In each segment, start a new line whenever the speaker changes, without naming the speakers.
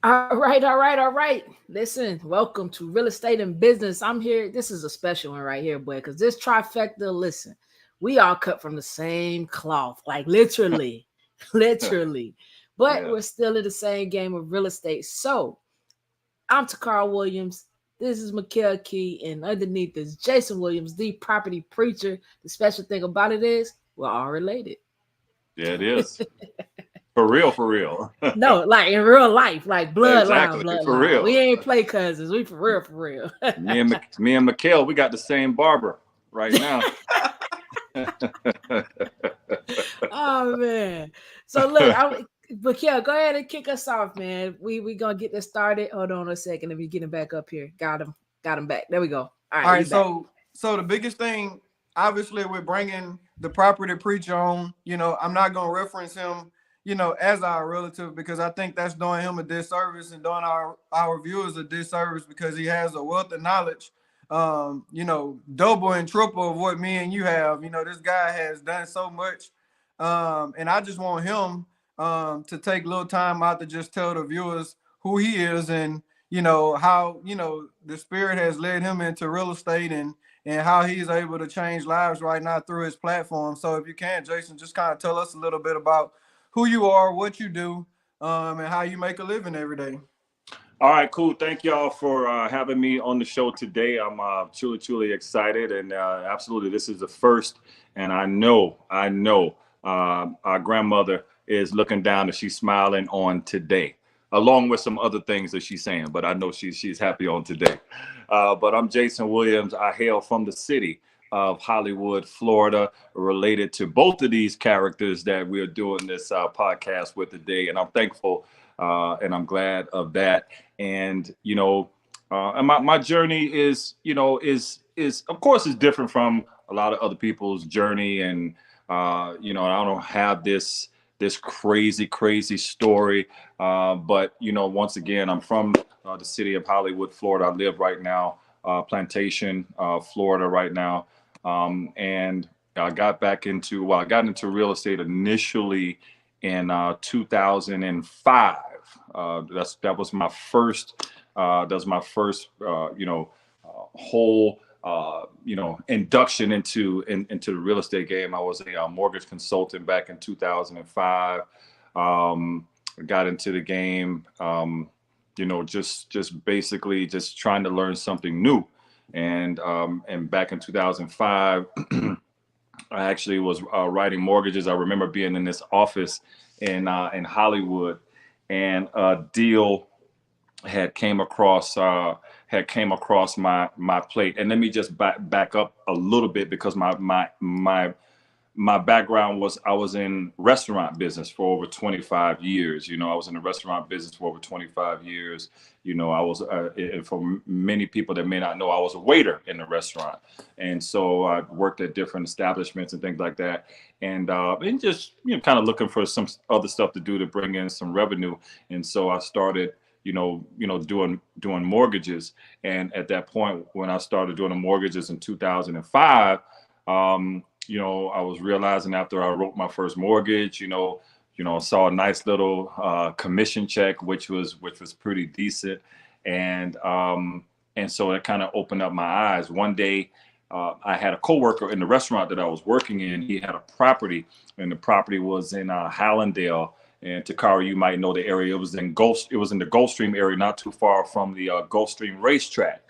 All right. Listen, welcome to Real Estate and Business. I'm here. This is a special one right here, boy, because this trifecta, listen, we all cut from the same cloth, like literally, literally. But
Yeah.
we're still in the same game of real estate. So I'm Toccara Williams. This is Mikel Key, and underneath is Jason Williams, the property preacher. The special thing about it is we're all related.
Yeah, it is. For real, for real.
No, like in real life, like bloodline,
Exactly. For
bloodline. We
real.
ain't play cousins. We for real, for real.
Me and Mikel, we got the same barber right now.
Oh man. So look, but yeah, go ahead and kick us off, man. We gonna get this started. Hold on a second. Let me get him back up here. Got him back. There we go. All
All
right,
right,
he's back.
so the biggest thing, obviously, we're bringing the property preacher on. I'm not gonna reference him, as our relative because I think that's doing him a disservice and doing our viewers a disservice because he has a wealth of knowledge, double and triple of what me and you have. This guy has done so much, and I just want him to take a little time out to just tell the viewers who he is and how the spirit has led him into real estate and how he's able to change lives right now through his platform. So if you can, Jason, just kind of tell us a little bit about who you are, what you do, and how you make a living every day.
All right, cool. Thank y'all for having me on the show today. I'm truly excited, and absolutely, this is the first. And I know, our grandmother is looking down and she's smiling on today, along with some other things that she's saying. But I know she's happy on today. But I'm Jason Williams. I hail from the city of Hollywood, Florida, related to both of these characters that we're doing this podcast with today, and I'm thankful and I'm glad of that. And and my journey is is of course is different from a lot of other people's journey, and I don't have this crazy story, but once again, I'm from the city of Hollywood, Florida. I live right now, Plantation, Florida, right now, and I got into real estate initially in 2005. That was my first. That was my first. Whole. Induction into the real estate game. I was a mortgage consultant back in 2005. Got into the game. Just basically just trying to learn something new. And back in 2005. I actually was writing mortgages. I remember being in this office in Hollywood, and a deal had came across my plate. And let me just back up a little bit because my background was I was in restaurant business for over 25 years. I was in the restaurant business for over 25 years. I was for many people that may not know, I was a waiter in the restaurant, and so I worked at different establishments and things like that, and just kind of looking for some other stuff to do to bring in some revenue. And so I started doing mortgages. And at that point, when I started doing the mortgages in 2005, I was realizing after I wrote my first mortgage, saw a nice little commission check, which was pretty decent, and so it kind of opened up my eyes. One day, I had a coworker in the restaurant that I was working in. He had a property, and the property was in Hallandale. And Toccara, you might know the area. It was in the Gulfstream area, not too far from the Gulfstream racetrack.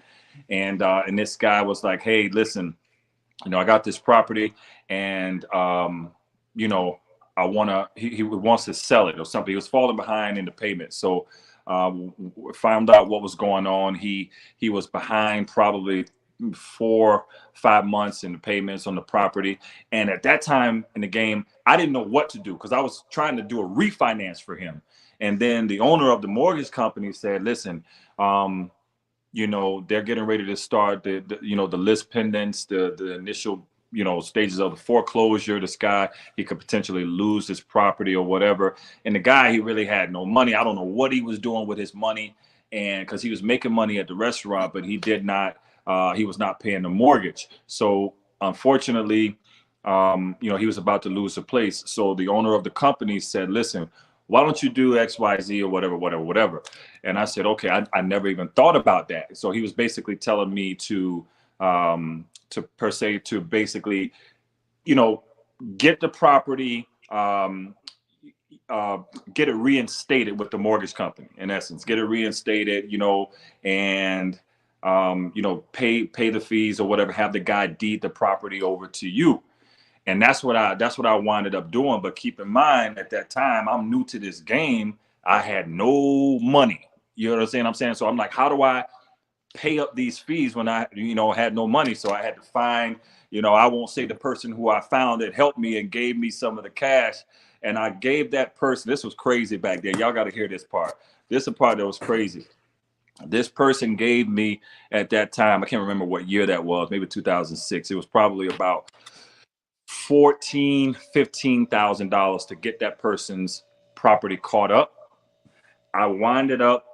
And this guy was like, "Hey, listen, I got this property, and I wanna." He wants to sell it or something. He was falling behind in the payment, so found out what was going on. He was behind probably 4 5 months in the payments on the property. And at that time in the game, I didn't know what to do because I was trying to do a refinance for him. And then the owner of the mortgage company said, "Listen, they're getting ready to start the list pendants, the initial stages of the foreclosure. This guy, he could potentially lose his property or whatever." And the guy, he really had no money. I don't know what he was doing with his money, and because he was making money at the restaurant, but he was not paying the mortgage. So unfortunately, he was about to lose the place. So the owner of the company said, "Listen, Why don't you do X, Y, Z or whatever, whatever, whatever? And I said, okay, I never even thought about that. So he was basically telling me to per se, to basically, you know, get the property, uh, get it reinstated with the mortgage company. In essence, get it reinstated, you know, and you know, pay the fees or whatever. Have the guy deed the property over to you. And that's what I winded up doing. But keep in mind, at that time, I'm new to this game. I had no money. You know what I'm saying? So I'm like, how do I pay up these fees when I, you know, had no money? So I had to find, you know, I won't say the person who I found that helped me and gave me some of the cash. And I gave that person, this was crazy back then. Y'all got to hear this part. This is a part that was crazy. This person gave me at that time, I can't remember what year that was, maybe 2006. It was probably about $15,000 to get that person's property caught up. I winded up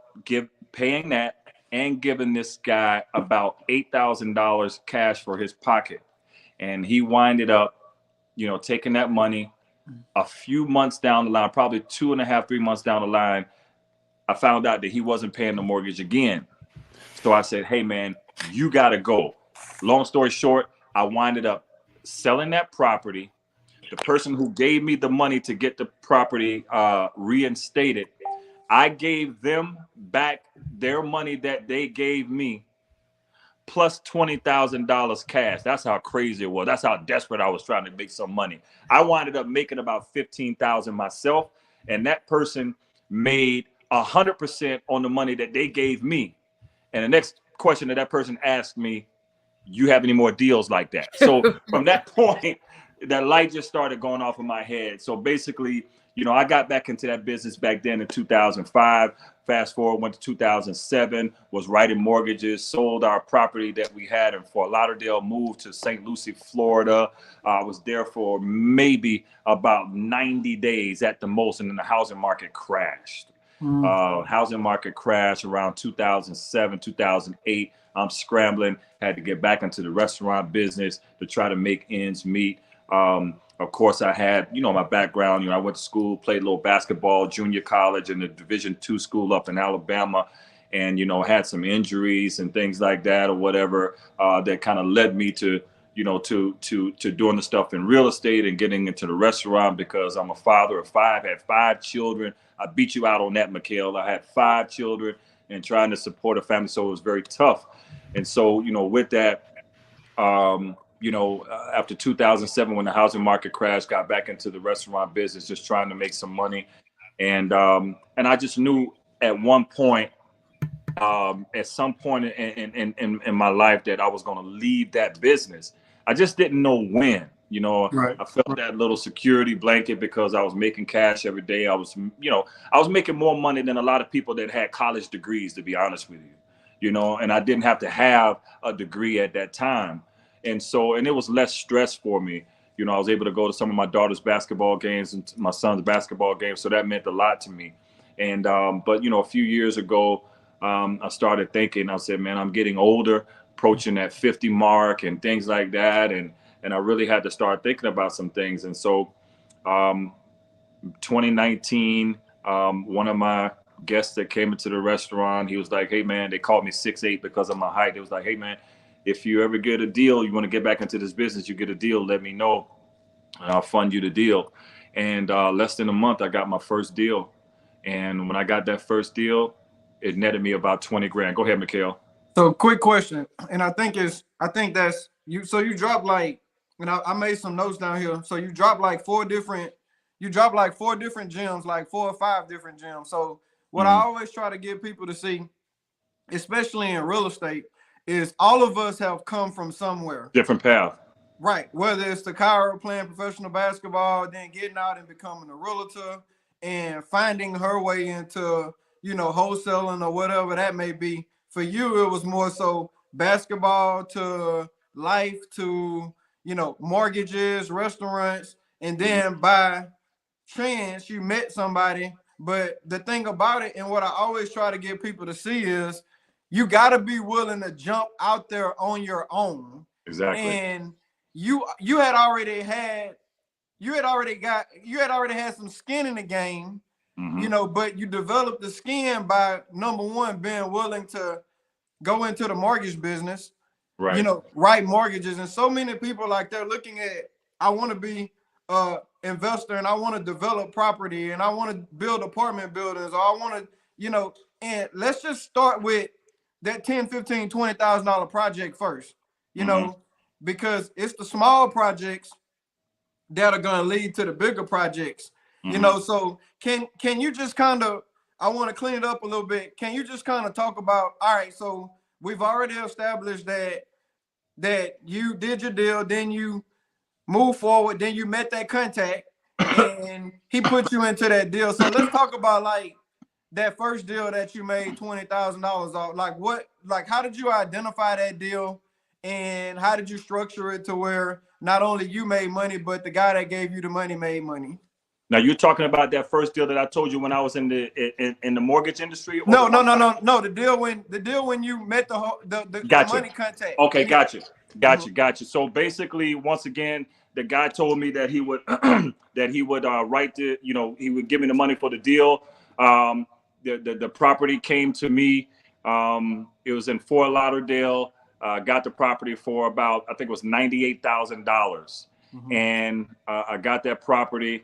paying that and giving this guy about $8,000 cash for his pocket. And he winded up, you know, taking that money. A few months down the line, probably 2.5, 3 months down the line, I found out that he wasn't paying the mortgage again. So I said, hey man, you gotta go. Long story short, I winded up selling that property. The person who gave me the money to get the property reinstated, I gave them back their money that they gave me, plus $20,000 cash. That's how crazy it was. That's how desperate I was trying to make some money. I winded up making about $15,000 myself, and that person made 100% on the money that they gave me. And the next question that person asked me, you have any more deals like that? So from that point, that light just started going off in my head. So basically, you know, I got back into that business back then in 2005. Fast forward, went to 2007, was writing mortgages, sold our property that we had in Fort Lauderdale, moved to St. Lucie, Florida. I was there for maybe about 90 days at the most, and then the housing market crashed. Housing market crashed around 2007, 2008. I'm scrambling, had to get back into the restaurant business to try to make ends meet. Of course, I had, you know, my background. You know, I went to school, played a little basketball, junior college, in the Division II school up in Alabama, and, you know, had some injuries and things like that or whatever that kind of led me to, you know, to doing the stuff in real estate and getting into the restaurant, because I'm a father of five, had 5 children. I beat you out on that, Mikel. I had 5 children and trying to support a family, so it was very tough. And so, you know, with that, you know, after 2007, when the housing market crashed, got back into the restaurant business, just trying to make some money. And I just knew at one point, at some point in my life, that I was going to leave that business. I just didn't know when. You know,
Right.
I felt that little security blanket because I was making cash every day. I was, you know, I was making more money than a lot of people that had college degrees, to be honest with you. You know, and I didn't have to have a degree at that time. And so, and it was less stress for me. You know, I was able to go to some of my daughter's basketball games and my son's basketball games. So that meant a lot to me. And, but, you know, a few years ago, I started thinking, I said, man, I'm getting older, approaching that 50 mark and things like that. And I really had to start thinking about some things. And so 2019, one of my guests that came into the restaurant, he was like, hey, man, they called me 6'8" because of my height. It was like, hey, man, if you ever get a deal, you want to get back into this business, you get a deal, let me know, and I'll fund you the deal. And less than a month, I got my first deal. And when I got that first deal, it netted me about 20 grand. Go ahead, Mikel.
So quick question, and I think that's you. So you dropped like, and I made some notes down here. So you dropped like 4 different gems, like 4 or 5 different gems. So what I always try to get people to see, especially in real estate, is all of us have come from somewhere.
Different path.
Right. Whether it's Toccara playing professional basketball, then getting out and becoming a realtor and finding her way into, you know, wholesaling or whatever that may be. For you, it was more so basketball to life to, you know, mortgages, restaurants. And then by chance, you met somebody. But the thing about it, and what I always try to get people to see, is you got to be willing to jump out there on your own.
Exactly.
And you had already had some skin in the game you know, but you develop the skin by, number one, being willing to go into the mortgage business,
Right.
you know, write mortgages. And so many people, like, they're looking at, I want to be a investor and I want to develop property and I want to build apartment buildings, or I want to, you know, and let's just start with that $10, $15, $20,000 project first, you know, because it's the small projects that are going to lead to the bigger projects, you know. So can you just kind of, I want to clean it up a little bit. Can you just kind of talk about, all right, so we've already established that you did your deal, then you move forward, then you met that contact and he put you into that deal. So let's talk about like that first deal that you made $20,000 off. Like what, like how did you identify that deal and how did you structure it to where not only you made money, but the guy that gave you the money made money?
Now you're talking about that first deal that I told you when I was in the mortgage industry. Or
No. The deal when you met the money contact.
Okay, gotcha. So basically, once again, the guy told me that he would write the, you know, he would give me the money for the deal. The property came to me. It was in Fort Lauderdale. Got the property for about, I think it was $98,000, and I got that property.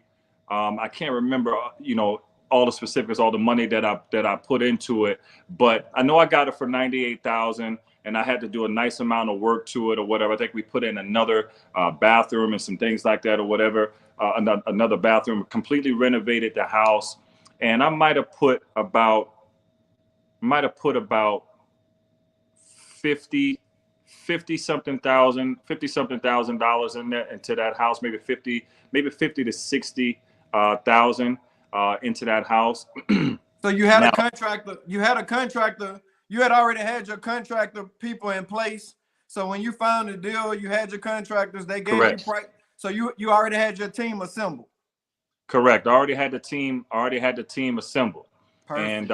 I can't remember, you know, all the specifics, all the money that I put into it, but I know I got it for $98,000, and I had to do a nice amount of work to it or whatever. I think we put in another bathroom and some things like that or whatever. Another bathroom, completely renovated the house, and I might have put about 50 something thousand dollars in there, into that house, maybe 50 to 60 thousand into that house.
So you had a contractor, you had already had your contractor people in place. So when you found the deal, you had your contractors, they gave you price. So you already had your team assembled.
Correct. I already had the team assembled.
Perfect.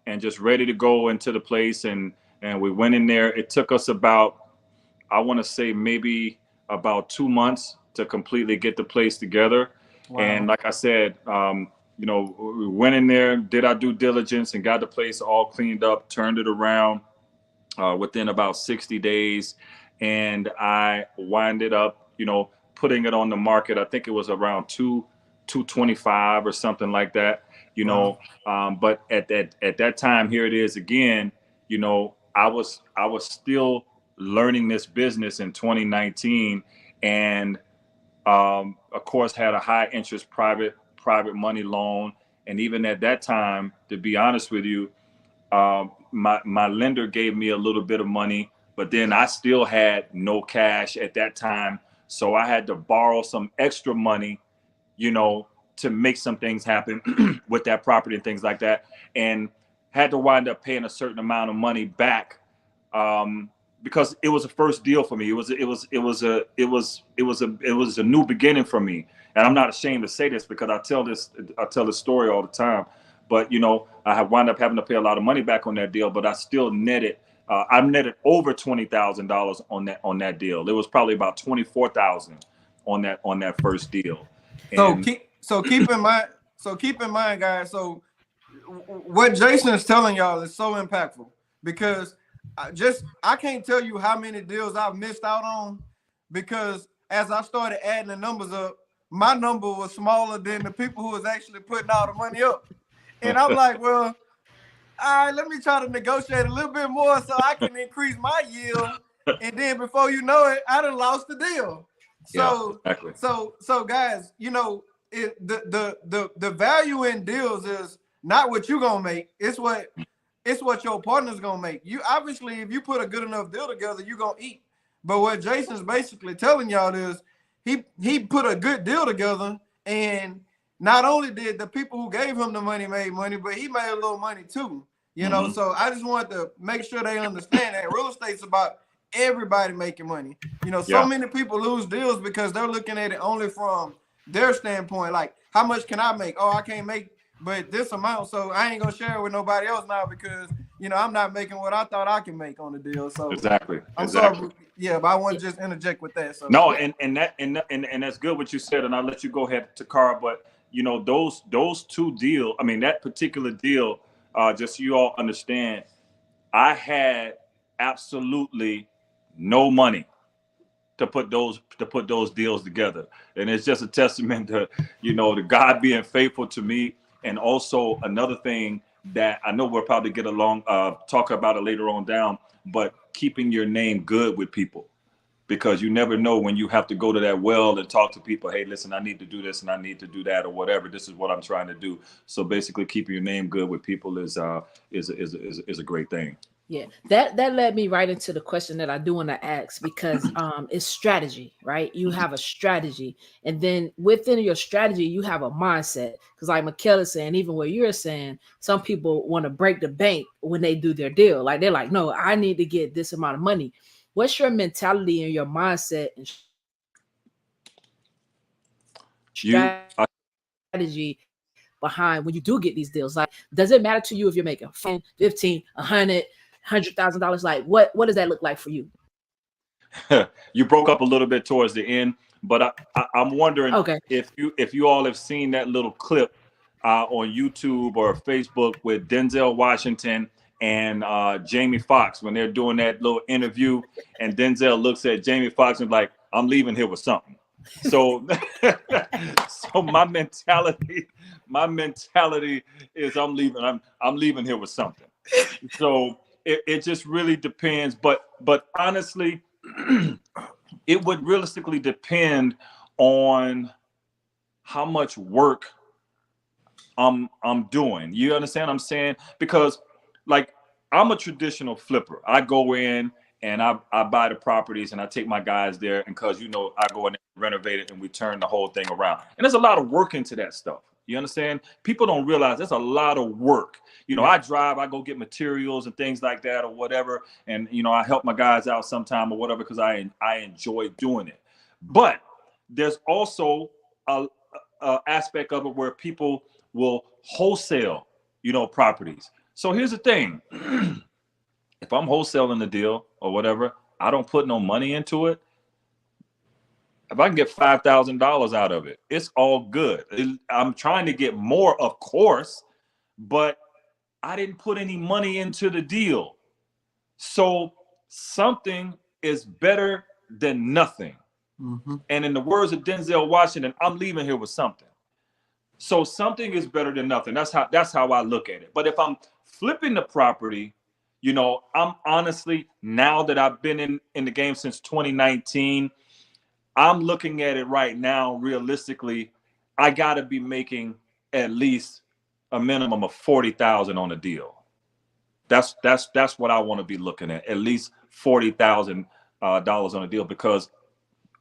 And just ready to go into the place, and we went in there. It took us about, I want to say maybe about 2 months to completely get the place together. Wow. And like I said, you know, we went in there, did our due diligence, and got the place all cleaned up, turned it around within about 60 days. And I winded up, you know, putting it on the market. I think it was around 225 or something like that, you know. But at that time, here it is again, you know, I was still learning this business in 2019, and of course had a high interest private money loan. And even at that time, to be honest with you, my lender gave me a little bit of money, but then I still had no cash at that time. So I had to borrow some extra money, you know, to make some things happen with that property and things like that. And had to wind up paying a certain amount of money back, because it was a first deal for me. It was a new beginning for me. And I'm not ashamed to say this, because I tell this story all the time. But, you know, I have wound up having to pay a lot of money back on that deal, but I still netted. I netted over $20,000 on that deal. It was probably about $24,000 on that first deal. And
keep in mind, guys. So what Jason is telling y'all is so impactful, because I can't tell you how many deals I've missed out on, because as I started adding the numbers up, my number was smaller than the people who was actually putting all the money up. And I'm like, well, all right, let me try to negotiate a little bit more so I can increase my yield. And then before you know it, I done lost the deal. So,
yeah, exactly.
So guys, you know, the value in deals is not what you're gonna make. It's what your partner's gonna make. You obviously, if you put a good enough deal together, you're gonna eat. But what Jason's basically telling y'all is he put a good deal together, and not only did the people who gave him the money made money, but he made a little money too. You know, so I just wanted to make sure they understand that real estate's about everybody making money. You know, so many people lose deals because they're looking at it only from their standpoint. Like, how much can I make? Oh, I can't make but this amount, so I ain't gonna share it with nobody else now, because, you know, I'm not making what I thought I can make on the deal. So
exactly.
Sorry, yeah, but I want to just interject with that. So
no, and that's good what you said, and I'll let you go ahead, Toccara. But you know, those two deals, I mean, that particular deal, just so you all understand, I had absolutely no money to put those deals together. And it's just a testament to, you know, to God being faithful to me. And also another thing that I know we'll probably get along, talk about it later on down, but keeping your name good with people, because you never know when you have to go to that well and talk to people. Hey, listen, I need to do this and I need to do that or whatever. This is what I'm trying to do. So basically keeping your name good with people is a great thing.
Yeah, that led me right into the question that I do want to ask, because it's strategy, right? You have a strategy, and then within your strategy, you have a mindset. Because like Mikel is saying, even what you're saying, some people want to break the bank when they do their deal. Like they're like, no, I need to get this amount of money. What's your mentality and your mindset and
You,
strategy behind when you do get these deals? Like, does it matter to you if you're making 15, 100,000 $100,000? Like, what does that look like for you?
you broke up a little bit towards the end, but I'm wondering
Okay.
if you all have seen that little clip on YouTube or Facebook with Denzel Washington and Jamie Foxx when they're doing that little interview, and Denzel looks at Jamie Foxx and like, I'm leaving here with something. So, so my mentality is I'm leaving here with something. So it just really depends. But honestly, it would realistically depend on how much work I'm doing. You understand what I'm saying? Because like I'm a traditional flipper. I go in and I buy the properties and I take my guys there, and because you know I go in and renovate it and we turn the whole thing around. And there's a lot of work into that stuff. You understand? People don't realize there's a lot of work. You know, I drive, I go get materials and things like that or whatever, and you know I help my guys out sometime or whatever because I enjoy doing it. But there's also a aspect of it where people will wholesale, you know, properties. So here's the thing. If I'm wholesaling the deal or whatever, I don't put no money into it. If I can get $5,000 out of it, it's all good. I'm trying to get more, of course, but I didn't put any money into the deal. So something is better than nothing. Mm-hmm. And in the words of Denzel Washington, I'm leaving here with something. So something is better than nothing. That's how I look at it. But if I'm flipping the property, you know, I'm honestly, now that I've been in the game since 2019, I'm looking at it right now, realistically, I got to be making at least a minimum of 40,000 on a deal. That's what I want to be looking at least $40,000 on a deal, because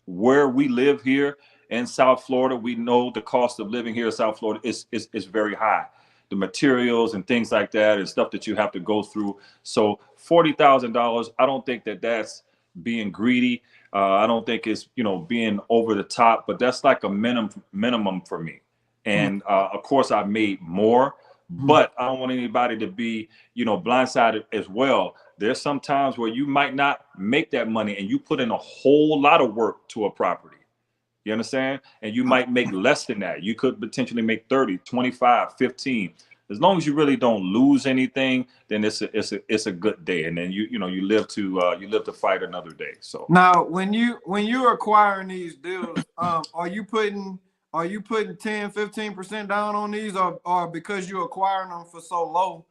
where we live here in South Florida, we know the cost of living here in South Florida is very high. The materials and things like that and stuff that you have to go through. So $40,000, I don't think that's being greedy. I don't think it's, you know, being over the top, but that's like a minimum for me. And of course I made more, but I don't want anybody to be, you know, blindsided as well. There's some times where you might not make that money and you put in a whole lot of work to a property. You understand? And you might make less than that. You could potentially make 30, 25, 15. As long as you really don't lose anything, then it's a good day. And then you live to fight another day. So
now when you're acquiring these deals, are you putting 10, 15% down on these, or because you're acquiring them for so low,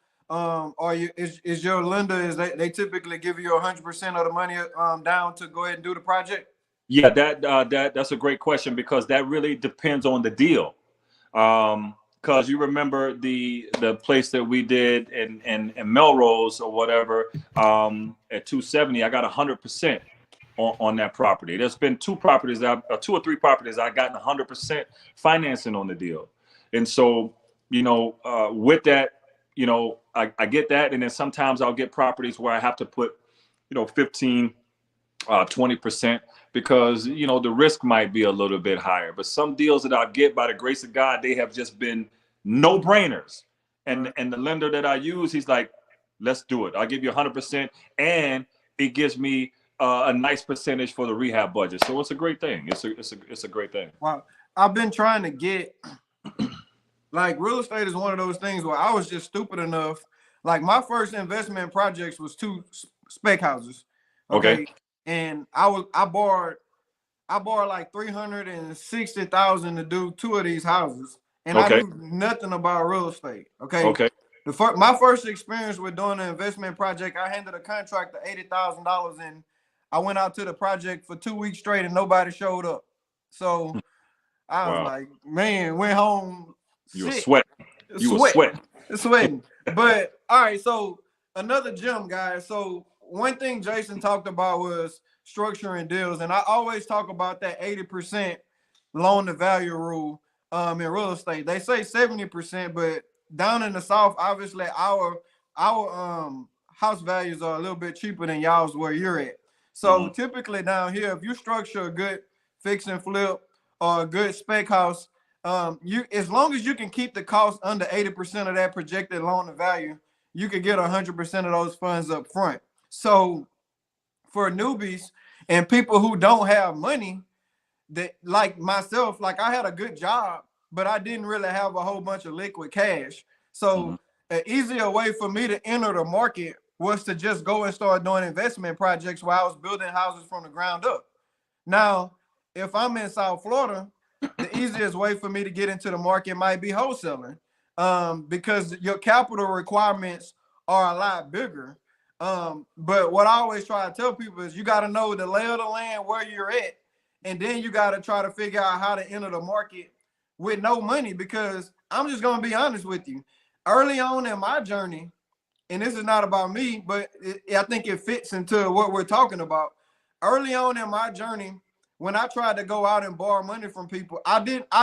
is your lender, they typically give you 100% of the money down to go ahead and do the project?
Yeah, that's a great question, because that really depends on the deal. Because you remember the place that we did in Melrose or whatever, at 270, I got 100% on that property. There's been two or three properties I gotten 100% financing on the deal, and so you know, with that, you know, I get that, and then sometimes I'll get properties where I have to put, you know, 15, 20%, because you know the risk might be a little bit higher. But some deals that I get, by the grace of God, they have just been no brainers, and the lender that I use, he's like, let's do it. I'll give you 100%, and it gives me a nice percentage for the rehab budget. So it's a great thing. It's a great thing.
Wow, I've been trying to get Like real estate is one of those things where I was just stupid enough. Like my first investment projects was two spec houses.
Okay.
Okay. And I borrowed like 360,000 to do two of these houses. And I
Okay.
knew nothing about real estate. Okay.
Okay.
My first experience with doing an investment project, I handed a contract to $80,000 and I went out to the project for 2 weeks straight and nobody showed up. So I was
Wow.
like, man, went home
You were
sick,
sweating. You were sweating.
sweating. But all right, so another gem, guys. So one thing Jason talked about was structuring deals, and I always talk about that 80% loan to value rule in real estate. They say 70%, but down in the South, obviously our house values are a little bit cheaper than y'all's where you're at. So typically down here, if you structure a good fix and flip or a good spec house, you as long as you can keep the cost under 80% of that projected loan to value, you could get 100% of those funds up front. So for newbies and people who don't have money, that like myself, like I had a good job, but I didn't really have a whole bunch of liquid cash. So an easier way for me to enter the market was to just go and start doing investment projects while I was building houses from the ground up. Now, if I'm in South Florida, the easiest way for me to get into the market might be wholesaling, because your capital requirements are a lot bigger. But what I always try to tell people is you got to know the lay of the land where you're at, and then you got to try to figure out how to enter the market with no money. Because I'm just going to be honest with you. Early on in my journey, and this is not about me, but I think it fits into what we're talking about. Early on in my journey, when I tried to go out and borrow money from people, I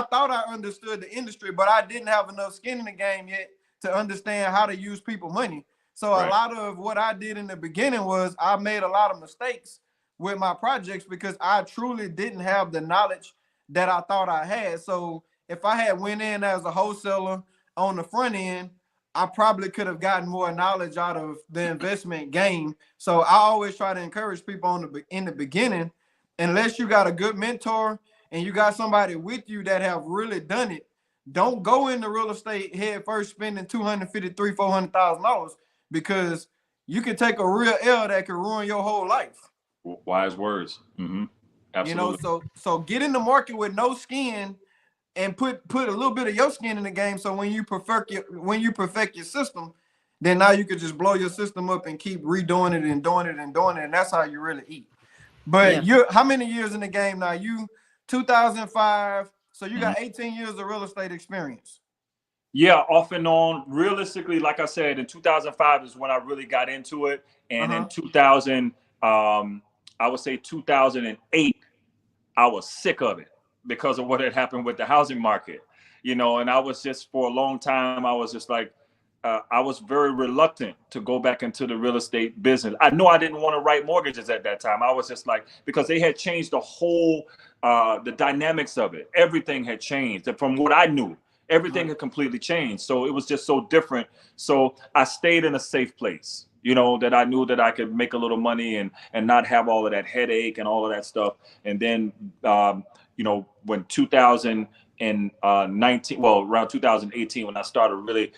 thought I understood the industry, but I didn't have enough skin in the game yet to understand how to use people money. So a lot of what I did in the beginning was I made a lot of mistakes with my projects because I truly didn't have the knowledge that I thought I had. So if I had went in as a wholesaler on the front end, I probably could have gotten more knowledge out of the investment game. So I always try to encourage people in the beginning, unless you got a good mentor and you got somebody with you that have really done it, don't go into real estate head first spending $253,000-$400,000 because you can take a real L that could ruin your whole life.
Wise words. Absolutely.
So get in the market with no skin and put a little bit of your skin in the game. So when you perfect your system, then now you could just blow your system up and keep redoing it and doing it and doing it, and that's how you really eat. But you're how many years in the game now? You 2005, so you got 18 years of real estate experience.
Yeah, off and on. Realistically, like I said, in 2005 is when I really got into it, and in 2000, I would say 2008, I was sick of it because of what had happened with the housing market, and I was just for a long time, I was just like, I was very reluctant to go back into the real estate business. I know I didn't want to write mortgages at that time. I was just like, because they had changed the whole, the dynamics of it. Everything had changed. And from what I knew, everything had completely changed. So it was just so different. So I stayed in a safe place, that I knew that I could make a little money and not have all of that headache and all of that stuff. And then, when 2019, well, around 2018, when I started really,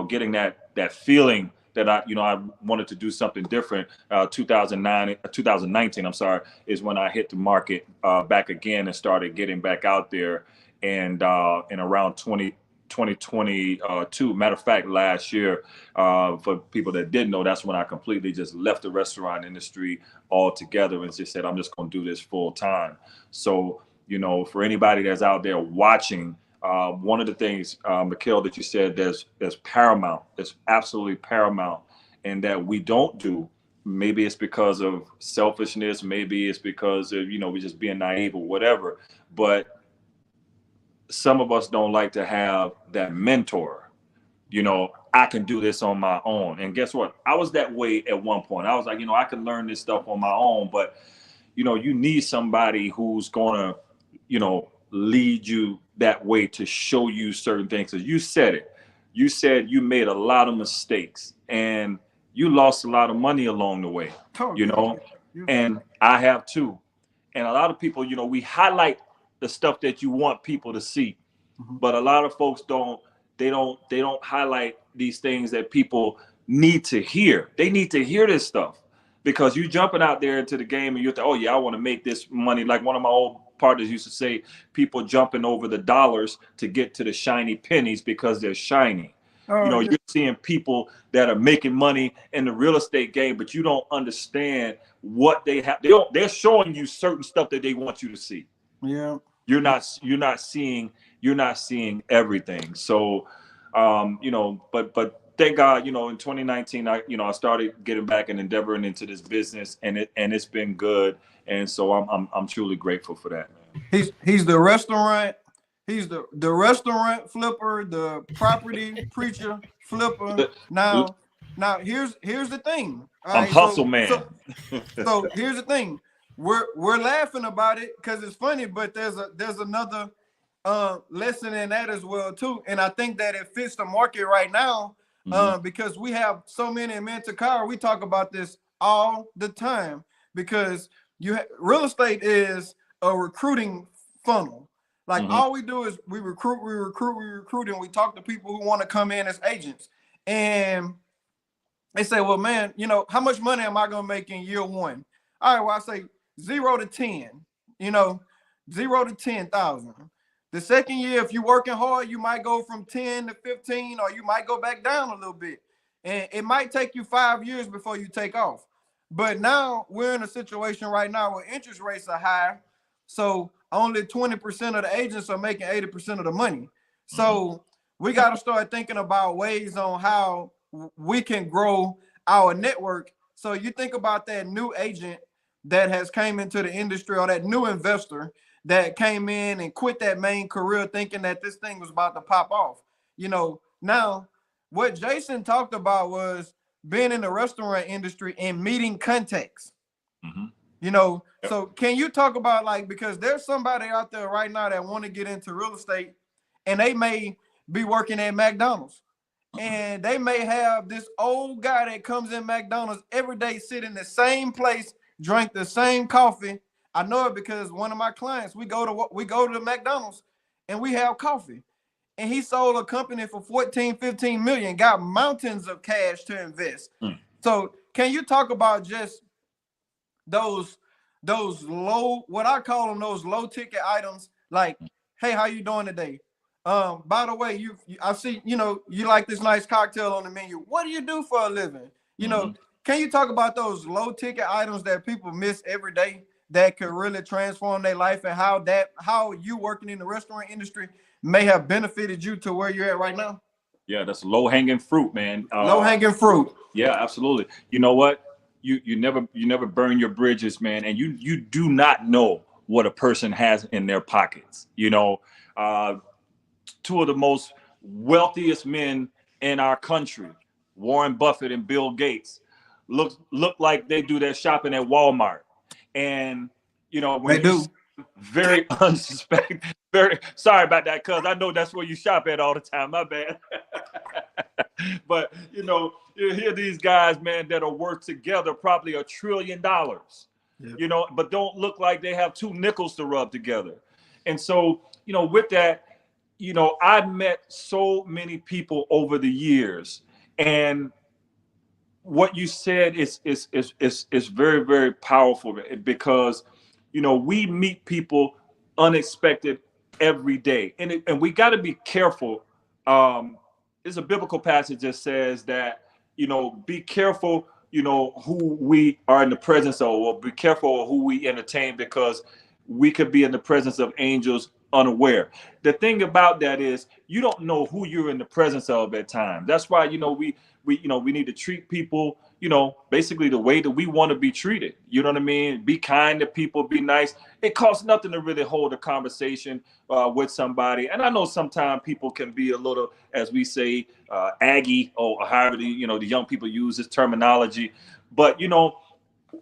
getting that feeling that I wanted to do something different. 2019, I'm sorry, is when I hit the market back again and started getting back out there. And in around 2022, matter of fact, last year, for people that didn't know, that's when I completely just left the restaurant industry altogether and just said, I'm just going to do this full time. So, for anybody that's out there watching, one of the things, Mikel, that you said there's paramount, it's absolutely paramount, and that we don't do. Maybe it's because of selfishness, maybe it's because of, we're just being naive or whatever. But some of us don't like to have that mentor. I can do this on my own. And guess what? I was that way at one point. I was like, I can learn this stuff on my own, but you need somebody who's gonna, lead you that way to show you certain things. Because you said it. You said you made a lot of mistakes and you lost a lot of money along the way, and I have too. And a lot of people, we highlight the stuff that you want people to see. but a lot of folks don't. They don't highlight these things that people need to hear. They need to hear this stuff because you jumping out there into the game and you're like, oh yeah, I want to make this money. Like one of my old partners used to say, people jumping over the dollars to get to the shiny pennies because they're shiny. You know, you're seeing people that are making money in the real estate game, but you don't understand what they have. They're showing you certain stuff that they want you to see.
Yeah.
You're not seeing everything. So you know, but thank God, you know, in 2019 I started getting back and endeavoring into this business, and it's been good. And so I'm truly grateful for that, man.
He's the restaurant. He's the restaurant flipper, the property preacher flipper. Now here's the thing. All
I'm
right,
hustle man.
So here's the thing. We're laughing about it because it's funny, but there's another lesson in that as well too. And I think that it fits the market right now because we have so many. And man, Toccara, we talk about this all the time because real estate is a recruiting funnel. Like all we do is we recruit, and we talk to people who want to come in as agents. And they say, well, man, you know, how much money am I going to make in year one? All right, well, I say 0 to 10, you know, 0 to 10,000. The second year, if you're working hard, you might go from 10 to 15, or you might go back down a little bit. And it might take you 5 years before you take off. But now we're in a situation right now where interest rates are high. So only 20% of the agents are making 80% of the money. So we got to start thinking about ways on how we can grow our network. So you think about that new agent that has came into the industry, or that new investor that came in and quit that main career thinking that this thing was about to pop off. You know, now what Jason talked about was being in the restaurant industry and meeting contacts. You know, so can you talk about, like, because there's somebody out there right now that want to get into real estate and they may be working at McDonald's and they may have this old guy that comes in McDonald's every day, sit in the same place, drink the same coffee. I know it because one of my clients, we go to McDonald's and we have coffee, and he sold a company for 15 million, got mountains of cash to invest. So can you talk about just those low, what I call them, those low ticket items, like, hey, how you doing today? By the way, I see, you know, you like this nice cocktail on the menu. What do you do for a living? You know, can you talk about those low ticket items that people miss every day that could really transform their life, and how you working in the restaurant industry may have benefited you to where you're at right now?
Yeah, that's low hanging fruit, man.
Low hanging fruit.
Yeah, absolutely. You know what? You never burn your bridges, man, and you do not know what a person has in their pockets. You know, two of the most wealthiest men in our country, Warren Buffett and Bill Gates, look like they do their shopping at Walmart. And you know, when
they do
very unsuspecting, very sorry about that, cuz I know that's where you shop at all the time. My bad. But you know, you hear these guys, man, that are worth together probably $1 trillion. You know, but don't look like they have 2 nickels to rub together. And so, you know, with that, you know, I've met so many people over the years, and what you said is very, very powerful, because, you know, we meet people unexpected every day, and we got to be careful. There's a biblical passage that says that, you know, be careful, you know, who we are in the presence of, or be careful of who we entertain, because we could be in the presence of angels unaware. The thing about that is you don't know who you're in the presence of at times. That's why, you know, we need to treat people, you know, basically the way that we want to be treated. You know what I mean? Be kind to people, be nice. It costs nothing to really hold a conversation with somebody. And I know sometimes people can be a little, as we say, aggy, or however the young people use this terminology. But, you know,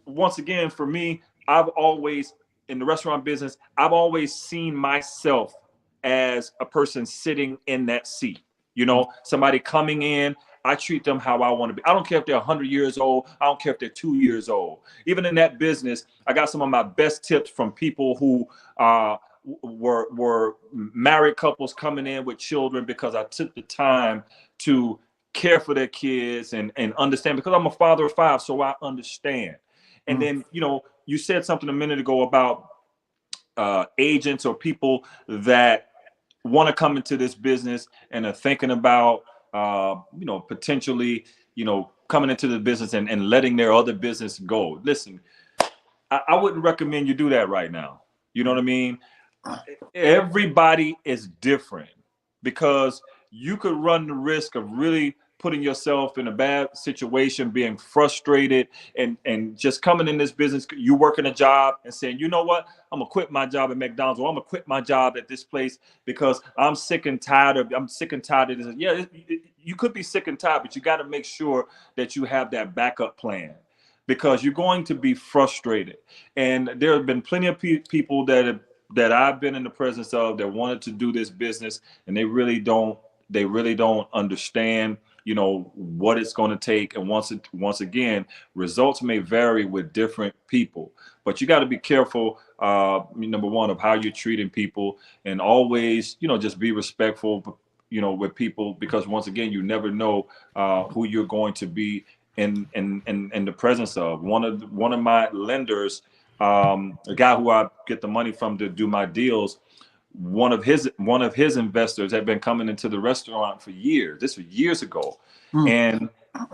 once again, for me, I've always, in the restaurant business, I've always seen myself as a person sitting in that seat. You know, somebody coming in, I treat them how I want to be. I don't care if they're 100 years old. I don't care if they're 2 years old. Even in that business, I got some of my best tips from people who were married couples coming in with children because I took the time to care for their kids and understand, because I'm a father of 5, so I understand. And then, you said something a minute ago about agents or people that want to come into this business and are thinking about, potentially, coming into the business and letting their other business go. Listen, I wouldn't recommend you do that right now. You know what I mean? Everybody is different, because you could run the risk of really putting yourself in a bad situation, being frustrated, and just coming in this business, you working a job and saying, you know what, I'm gonna quit my job at McDonald's, or I'm gonna quit my job at this place because I'm sick and tired of this. Yeah, you could be sick and tired, but you got to make sure that you have that backup plan, because you're going to be frustrated. And there have been plenty of people that I've been in the presence of that wanted to do this business, and they really don't understand, what it's going to take. And once again, results may vary with different people, but you got to be careful, number one, of how you're treating people, and always, just be respectful, with people, because once again, you never know who you're going to be in the presence of. One of my lenders, a guy who I get the money from to do my deals, one of his investors had been coming into the restaurant for years. This was years ago. And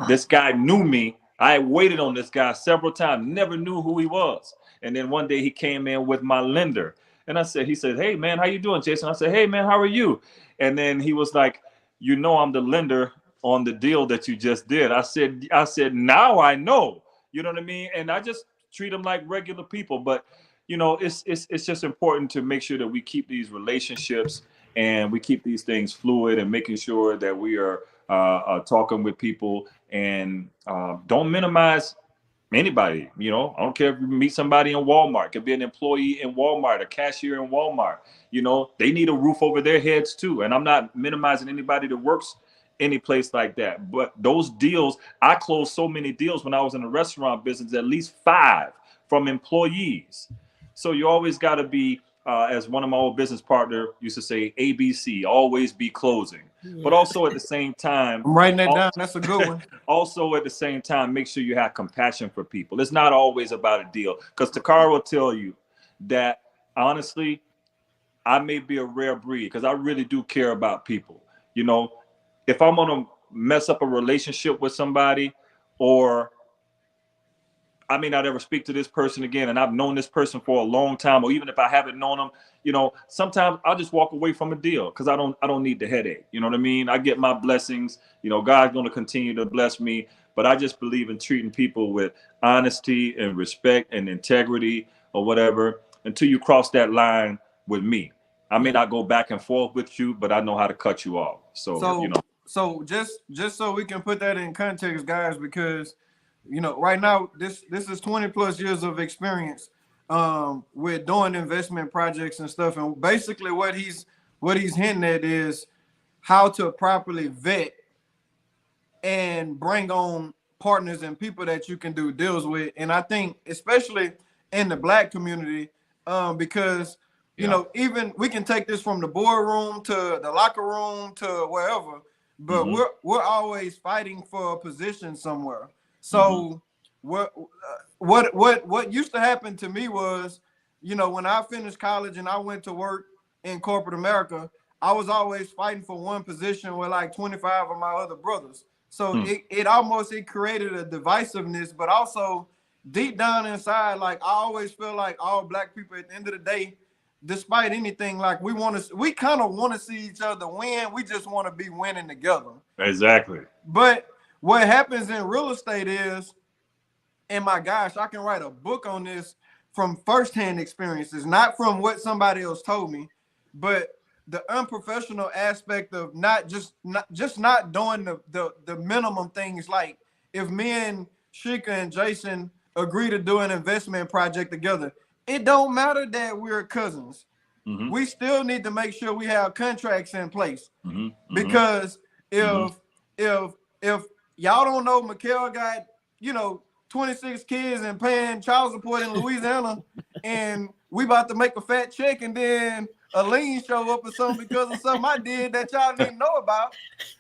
this guy knew me. I had waited on this guy several times, never knew who he was. And then one day he came in with my lender, and he said, "Hey man, how you doing, Jason?" I said, "Hey man, how are you?" And then he was like, "I'm the lender on the deal that you just did." I said, "Now I know." You know what I mean? And I just treat them like regular people. But it's just important to make sure that we keep these relationships and we keep these things fluid, and making sure that we are talking with people, and don't minimize anybody. I don't care if you meet somebody in Walmart, it could be an employee in Walmart, a cashier in Walmart. They need a roof over their heads too. And I'm not minimizing anybody that works any place like that. But those deals, I closed so many deals when I was in the restaurant business, at least 5 from employees. So you always got to be, as one of my old business partner used to say, ABC, always be closing. Yeah. But also at the same time,
I'm writing that down. That's a good one.
Also at the same time, make sure you have compassion for people. It's not always about a deal, because Toccara will tell you that, honestly, I may be a rare breed, because I really do care about people. If I'm going to mess up a relationship with somebody, or I may not ever speak to this person again, and I've known this person for a long time, or even if I haven't known them, sometimes I'll just walk away from a deal, because I don't need the headache. You know what I mean? I get my blessings. God's going to continue to bless me, but I just believe in treating people with honesty and respect and integrity, or whatever, until you cross that line with me. I may not go back and forth with you, but I know how to cut you off.
So just so we can put that in context, guys, because right now this is 20 plus years of experience with doing investment projects and stuff, and basically what he's hinting at is how to properly vet and bring on partners and people that you can do deals with. And I think especially in the Black community, because even we can take this from the boardroom to the locker room to wherever, but we're always fighting for a position somewhere. So what used to happen to me was, when I finished college and I went to work in corporate America, I was always fighting for one position with like 25 of my other brothers. So it created a divisiveness, but also deep down inside, like I always feel like all Black people at the end of the day, despite anything, like we kind of want to see each other win. We just want to be winning together.
Exactly.
But what happens in real estate is, and my gosh, I can write a book on this from firsthand experiences, not from what somebody else told me, but the unprofessional aspect of not doing the minimum things. Like if me and Shika and Jason agree to do an investment project together, it don't matter that we're cousins. We still need to make sure we have contracts in place, because if y'all don't know, Mikel got 26 kids and paying child support in Louisiana, and we about to make a fat check and then a lien show up or something because of something I did that y'all didn't know about.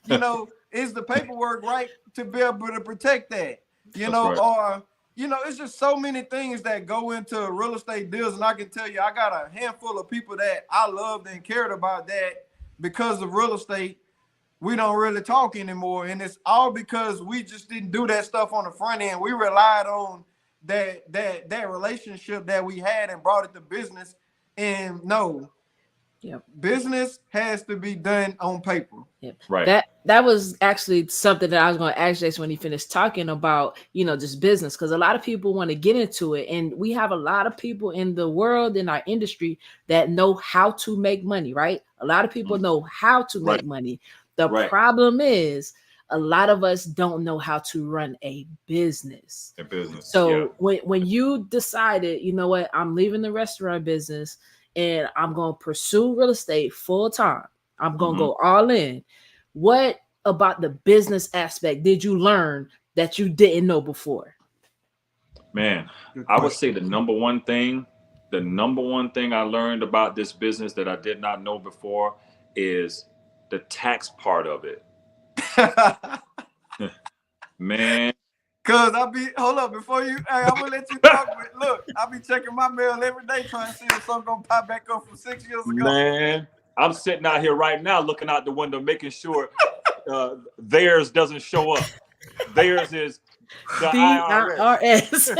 You know, is the paperwork right to be able to protect that? You
That's
know,
right.
or you know, it's just so many things that go into real estate deals, and I can tell you, I got a handful of people that I loved and cared about that because of real estate. We don't really talk anymore, and it's all because we just didn't do that stuff on the front end. We relied on that relationship that we had and brought it to business. And no,
Yep.
business has to be done on paper.
Yep.
Right.
That was actually something that I was going to ask Jason when he finished talking about, just business, because a lot of people want to get into it, and we have a lot of people in the world, in our industry, that know how to make money, right? A lot of people know how to make money. The problem is a lot of us don't know how to run a business.
A business.
So when you decided, you know what, I'm leaving the restaurant business and I'm going to pursue real estate full time, I'm going to go all in. What about the business aspect did you learn that you didn't know before?
Man, I would say the number one thing I learned about this business that I did not know before is the tax part of it. Man.
Cause hold up before you, I'm gonna let you talk, but look, I'll be checking my mail every day trying to see if something gonna pop back up from 6 years ago.
Man, I'm sitting out here right now looking out the window, making sure theirs doesn't show up. Theirs is the IRS.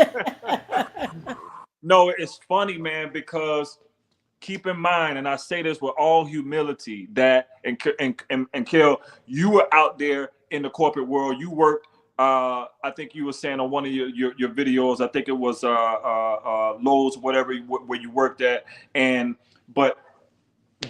No, it's funny, man, because keep in mind, and I say this with all humility, that and Kel, you were out there in the corporate world. You worked. I think you were saying on one of your videos. I think it was Lowe's, whatever, where you worked at, but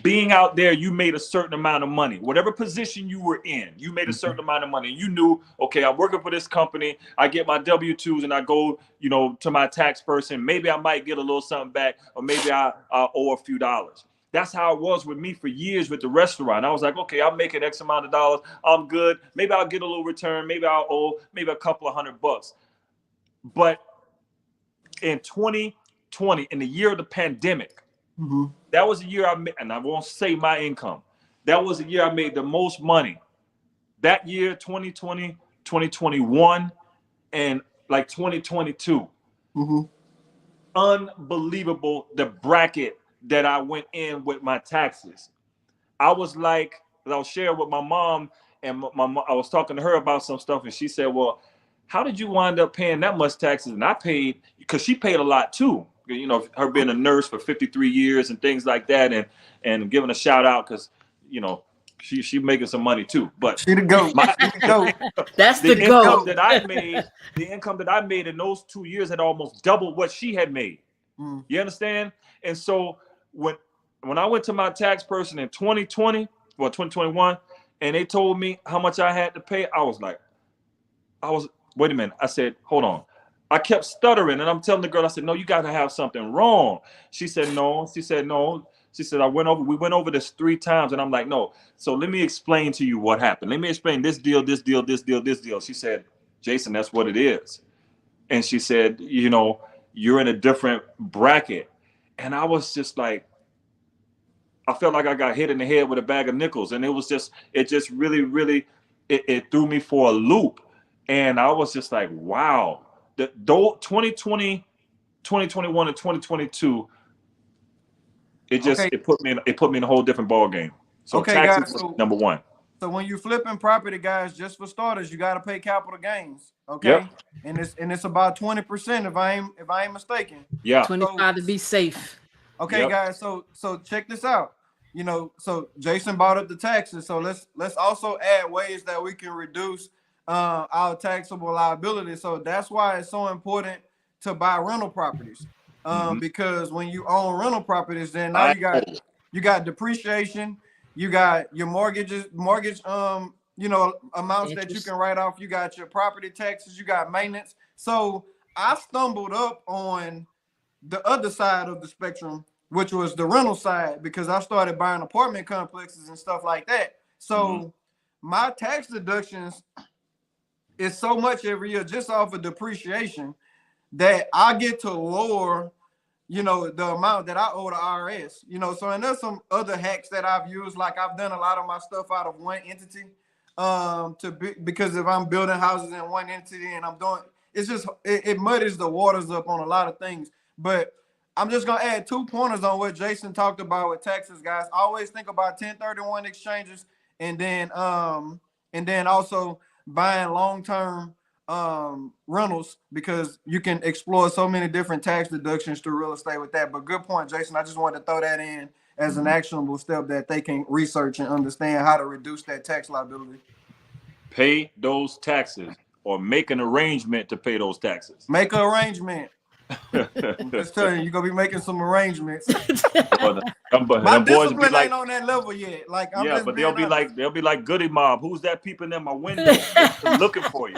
being out there, you made a certain amount of money. Whatever position you were in, you made a certain amount of money. You knew, okay, I'm working for this company. I get my W-2s and I go, to my tax person. Maybe I might get a little something back, or maybe I owe a few dollars. That's how it was with me for years with the restaurant. I was like, okay, I'm making X amount of dollars. I'm good. Maybe I'll get a little return. Maybe I'll owe maybe a couple of $100. But in 2020, in the year of the pandemic, that was a year I made, and I won't say my income. That was a year I made the most money. That year, 2020, 2021, and like 2022. Unbelievable, the bracket that I went in with my taxes. I was sharing with my mom, and I was talking to her about some stuff, and she said, well, how did you wind up paying that much taxes? And I paid, because she paid a lot too. Her being a nurse for 53 years and things like that, and giving a shout out because, she making some money too. But
she the goat.
That's
the income
goat.
that I made, the income that I made in those 2 years had almost doubled what she had made. You understand? And so when I went to my tax person in 2021, and they told me how much I had to pay, wait a minute. I said, hold on. I kept stuttering, and I'm telling the girl, I said, no, you got to have something wrong. She said, no. She said, no. She said, we went over this 3 times, and I'm like, no. So let me explain to you what happened. Let me explain this deal, this deal, this deal, this deal. She said, Jason, that's what it is. And she said, you're in a different bracket. And I was just like, I felt like I got hit in the head with a bag of nickels. And it just really, really, it threw me for a loop. And I was just like, wow. 2020, 2021, and 2022, it put me in a whole different ball game. So taxes was number one.
So when you flipping property, guys, just for starters, you got to pay capital gains. Okay.
Yep.
And it's about 20% if I ain't mistaken.
Yeah.
25 to be safe.
Okay, guys. So check this out. So Jason brought up the taxes. So let's also add ways that we can reduce our taxable liability. So that's why it's so important to buy rental properties. Because when you own rental properties, then now you got depreciation, you got your mortgage amounts that you can write off, you got your property taxes, you got maintenance. So I stumbled up on the other side of the spectrum, which was the rental side, because I started buying apartment complexes and stuff like that. So my tax deductions is so much every year just off of depreciation that I get to lower you know, the amount that I owe the IRS, you know. So, and there's some other hacks that I've used. Like I've done a lot of my stuff out of one entity, because if I'm building houses in one entity and I'm doing, it's just, it muddies the waters up on a lot of things. But I'm just gonna add 2 pointers on what Jason talked about with taxes, guys. Always think about 1031 exchanges, and then also buying long-term rentals, because you can explore so many different tax deductions through real estate with that. But good point, Jason. I just wanted to throw that in as an actionable step that they can research and understand how to reduce that tax liability.
Pay those taxes, or make an arrangement to pay those taxes.
Make an arrangement. I'm just telling you, you're gonna be making some arrangements. My discipline ain't on that level yet. Like, I'm just
but
they'll be
like Goody Mob. Who's that peeping in my window? Looking for you.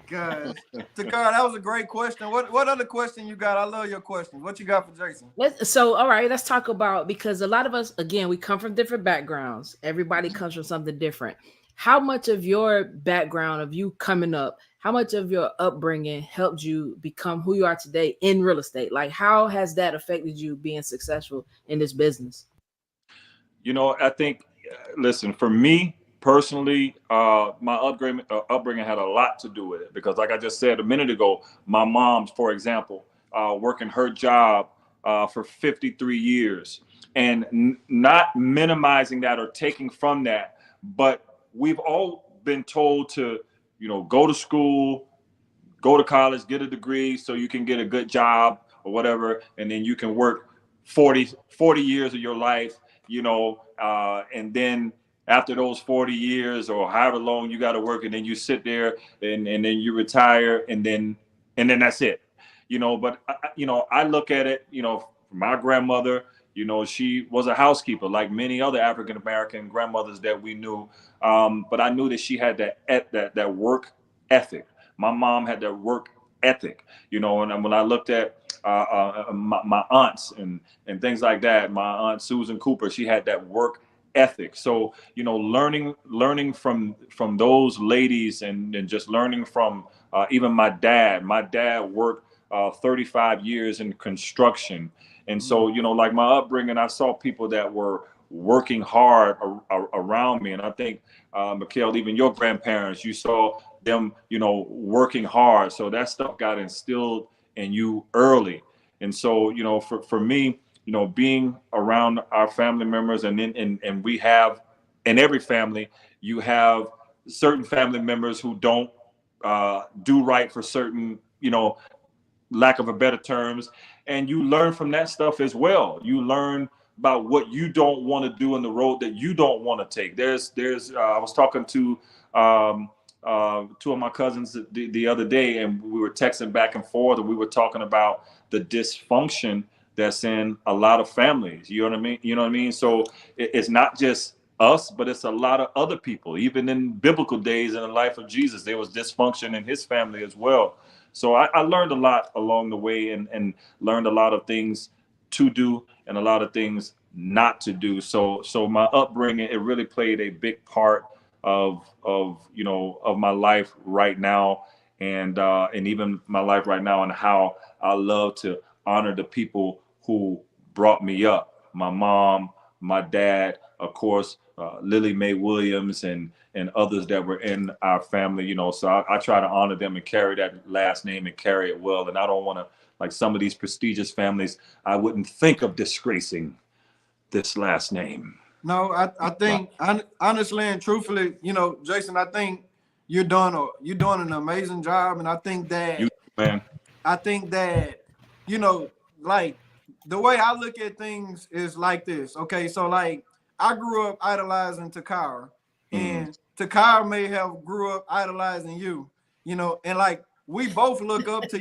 Guys, Toccara, that was a great question. What other question you got? I love your questions. What you got for Jason?
So, all right, let's talk about, because a lot of us, again, we come from different backgrounds. Everybody comes from something different. How much of your background, of you coming up, how much of your upbringing helped you become who you are today in real estate? Like, how has that affected you being successful in this business?
You know, I think, listen, for me personally, my upbringing had a lot to do with it, because like I just said a minute ago, my mom, for example, working her job for 53 years, and not minimizing that or taking from that, but we've all been told to, you know, go to school, go to college, get a degree so you can get a good job or whatever, and then you can work 40 years of your life, you know, and then after those 40 years or however long you got to work, and then you sit there and then you retire, and then that's it, you know. But you know, I look at it, you know, my grandmother, you know, she was a housekeeper like many other African American grandmothers that we knew, but I knew that she had that work ethic. My mom had that work ethic, you know. And when I looked at my aunts and things like that, my aunt Susan Cooper, she had that work ethic. So, you know, learning from those ladies, and just learning from even my dad. My dad worked 35 years in construction, and so, you know, like my upbringing, I saw people that were working hard around me. And I think, Mikel, even your grandparents, you saw them, you know, working hard. So that stuff got instilled in you early. And so, you know, for me, you know, being around our family members, and then and we have, in every family, you have certain family members who don't do right for certain, you know, lack of a better terms, and you learn from that stuff as well. You learn about what you don't want to do in the road that you don't want to take. There's I was talking to 2 of my cousins the other day, and we were texting back and forth, and we were talking about the dysfunction that's in a lot of families. You know what I mean? You know what I mean? So it's not just us, but it's a lot of other people. Even in biblical days, in the life of Jesus, there was dysfunction in his family as well. So I learned a lot along the way, and learned a lot of things to do and a lot of things not to do. So my upbringing, it really played a big part of you know, of my life right now, and even my life right now, and how I love to honor the people who brought me up. My mom, my dad, of course, Lily Mae Williams, and others that were in our family, you know. So I try to honor them and carry that last name and carry it well. And I don't want to, like some of these prestigious families, I wouldn't think of disgracing this last name.
No, I think, honestly and truthfully, you know, Jason, I think you're doing an amazing job. And I think that, you know, like, the way I look at things is like this. Okay, so like, I grew up idolizing Toccara, and Toccara may have grew up idolizing you, you know, and like we both look up to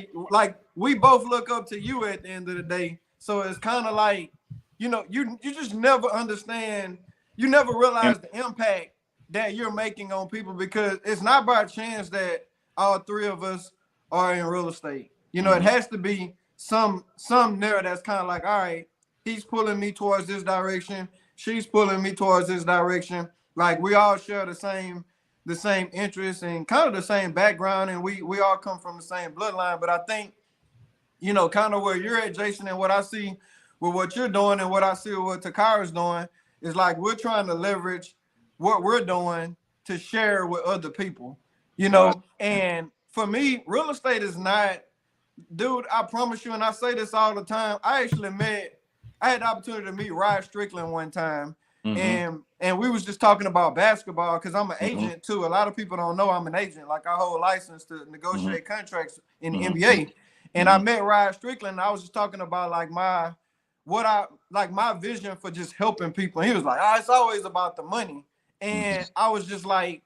you at the end of the day. So it's kind of like, you know, you just never understand, you never realize the impact that you're making on people, because it's not by chance that all 3 of us are in real estate. You know, it has to be some there that's kind of like, all right, he's pulling me towards this direction, she's pulling me towards this direction. Like, we all share the same interests and kind of the same background, and we all come from the same bloodline. But I think you know, kind of where you're at, Jason, and what I see with what you're doing and what I see with what Tocara's doing is like we're trying to leverage what we're doing to share with other people, you
Right.
know. And for me, real estate is not, dude, I promise you, and I say this all the time. I had the opportunity to meet Rod Strickland one time, and we was just talking about basketball because I'm an agent too. A lot of people don't know I'm an agent. Like I hold license to negotiate contracts in the NBA. And I met Rod Strickland. And I was just talking about like my vision for just helping people. And he was like, "Oh, it's always about the money." And I was just like,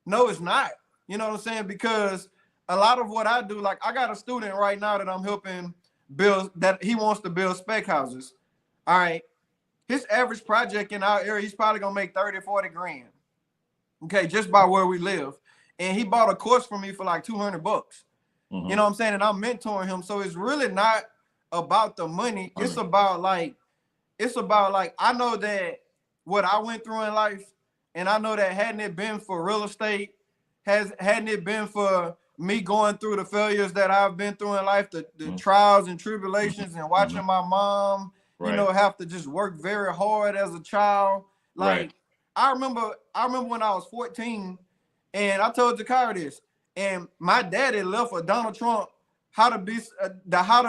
"No, it's not." You know what I'm saying? Because a lot of what I do, like I got a student right now that I'm helping build, that he wants to build spec houses. All right. His average project in our area, he's probably gonna make 30, 40 grand. Okay, just by where we live. And he bought a course from me for like $200. You know what I'm saying? And I'm mentoring him. So it's really not about the money. It's about like I know that what I went through in life, and I know that hadn't it been for real estate, hadn't it been for me going through the failures that I've been through in life, the trials and tribulations, and watching my mom, you know, have to just work very hard as a child. Like I remember when I was 14, and I told Toccara this, and my daddy left for Donald Trump how to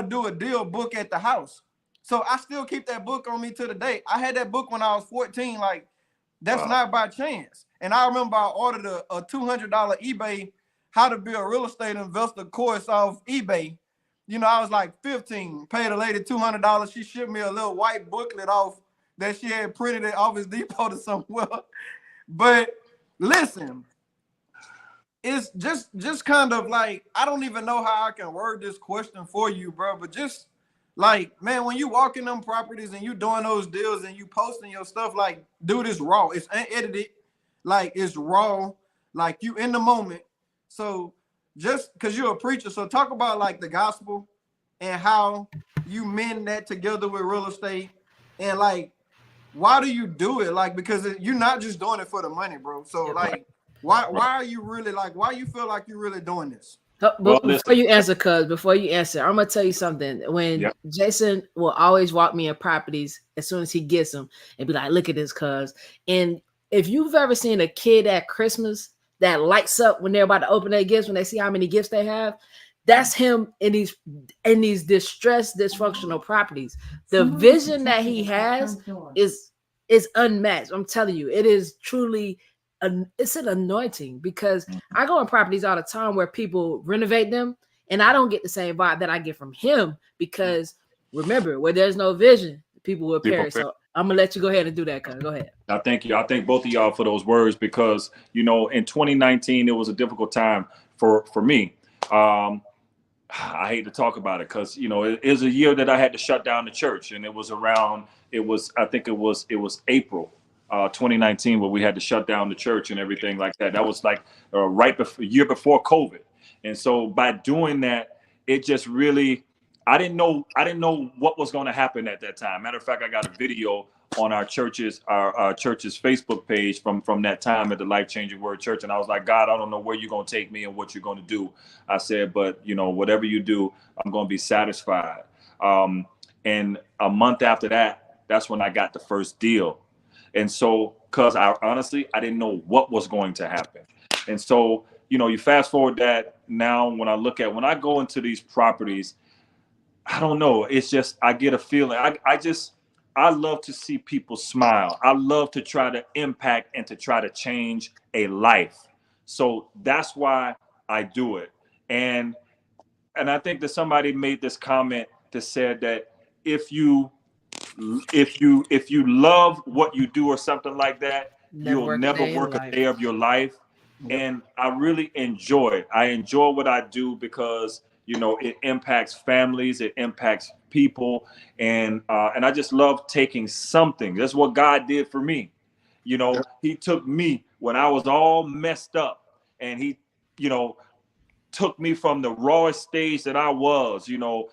do a deal book at the house. So I still keep that book on me to the day. I had that book when I was 14. Like that's not by chance. And I remember I ordered a $200 eBay how to be a real estate investor course off eBay. You know, I was like 15, paid a lady $200. She shipped me a little white booklet off that she had printed at Office Depot to somewhere. But listen, it's just kind of like, I don't even know how I can word this question for you, bro, but just like, man, when you walk in them properties and you doing those deals and you posting your stuff, like, dude, it's raw. It's unedited. Like, it's raw. Like, you in the moment. So just because you're a preacher, so talk about like the gospel and how you mend that together with real estate, and like, why do you do it? Like, because you're not just doing it for the money, bro. So like, why are you really like, why you feel like you're really doing this?
But before you answer, I'm gonna tell you something. When Jason will always walk me in properties as soon as he gets them and be like, "Look at this, cuz." And if you've ever seen a kid at Christmas that lights up when they're about to open their gifts, when they see how many gifts they have, that's him in these distressed, dysfunctional properties. The vision that he has is unmatched. I'm telling you, it is truly it's an anointing, because I go in properties all the time where people renovate them, and I don't get the same vibe that I get from him, because remember, where there's no vision, people will perish. So I'm gonna let you go ahead and do that, cuz. Go ahead.
I thank you. I thank both of y'all for those words, because you know, in 2019 it was a difficult time for me. I hate to talk about it because, you know, it is a year that I had to shut down the church, and I think it was April 2019 where we had to shut down the church and everything like that. That was like a year before COVID. And so by doing that, it just really, I didn't know what was going to happen at that time. Matter of fact, I got a video on our church's Facebook page from that time at the Life Changing Word Church. And I was like, God, I don't know where you're going to take me and what you're going to do. I said, but you know, whatever you do, I'm going to be satisfied. And a month after that, that's when I got the first deal. And so, cause I didn't know what was going to happen. And so, you know, you fast forward that now, when I go into these properties, I don't know. It's just, I get a feeling. I love to see people smile. I love to try to impact and to try to change a life. So that's why I do it. And I think that somebody made this comment that said that if you love what you do or something like that, you'll never work a day of your life. And I really enjoy it. I enjoy what I do because, you know, it impacts families, it impacts people, and I just love taking something. That's what God did for me. You know, he took me when I was all messed up, and he, you know, took me from the rawest stage that I was, you know,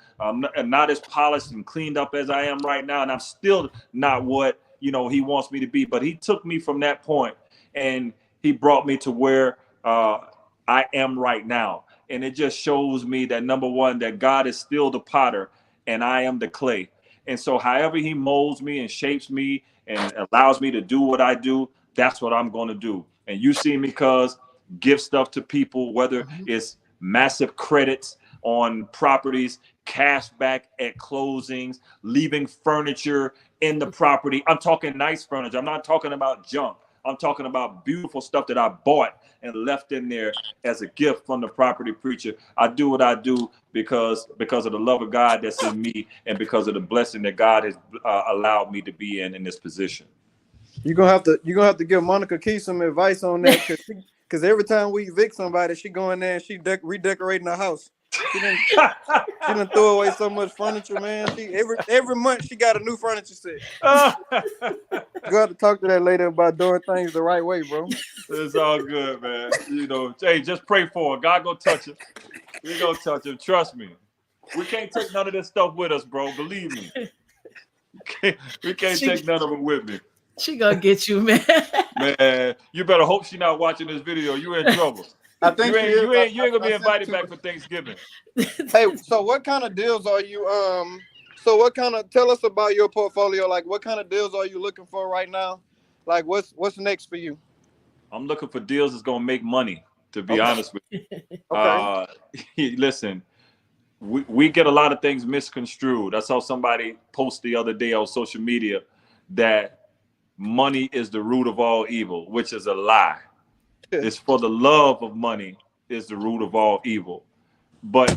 not as polished and cleaned up as I am right now. And I'm still not what, you know, he wants me to be. But he took me from that point, and he brought me to where I I am right now. And it just shows me that, number one, that God is still the potter and I am the clay. And so however he molds me and shapes me and allows me to do what I do, that's what I'm going to do. And you see me, cuz, give stuff to people, whether it's massive credits on properties, cash back at closings, leaving furniture in the property. I'm talking nice furniture. I'm not talking about junk. I'm talking about beautiful stuff that I bought and left in there as a gift from the property preacher. I do what I do because of the love of God that's in me, and because of the blessing that God has allowed me to be in this position.
You're gonna have to give Monica Key some advice on that, because every time we evict somebody, she go in there and she redecorating the house. She done throw away so much furniture, man. She every month she got a new furniture set. You got to talk to that lady about doing things the right way, bro.
It's all good, man. You know, hey, just pray for her. God gonna touch her. We gonna touch her. Trust me. We can't take none of this stuff with us, bro. Believe me. We can't take none of it with me.
She gonna get you, man.
Man, you better hope she not watching this video. You in trouble.
I think
you ain't gonna be invited back for Thanksgiving.
Hey, so what kind of deals are you tell us about your portfolio? Like, what kind of deals are you looking for right now? Like, what's next for you?
I'm looking for deals that's gonna make money, to be honest with you.
Okay.
Listen, we get a lot of things misconstrued. I saw somebody post the other day on social media that money is the root of all evil, which is a lie. It's for the love of money is the root of all evil. But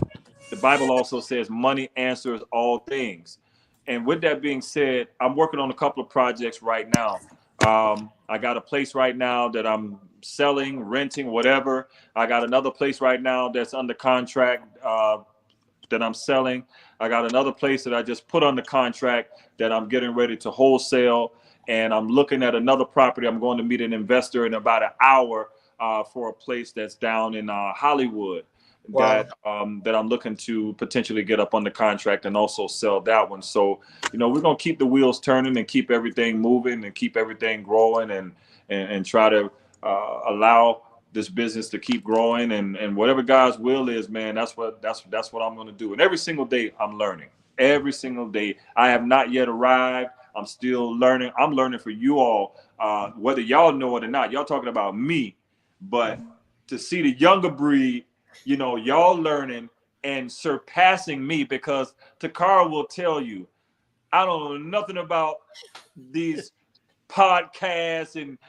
the Bible also says money answers all things. And with that being said, I'm working on a couple of projects right now. I got a place right now that I'm selling, renting, whatever. I got another place right now that's under contract that I'm selling. I got another place that I just put under contract that I'm getting ready to wholesale. And I'm looking at another property. I'm going to meet an investor in about an hour for a place that's down in Hollywood. Wow. That I'm looking to potentially get up under contract and also sell that one. So, you know, we're going to keep the wheels turning and keep everything moving and keep everything growing and try to allow this business to keep growing, and whatever God's will is, man, that's what I'm going to do. And every single day I'm learning. Every single day. I have not yet arrived. I'm still learning. I'm learning for you all, whether y'all know it or not. Y'all talking about me, but to see the younger breed, you know, y'all learning and surpassing me, because Toccara will tell you, I don't know nothing about these podcasts and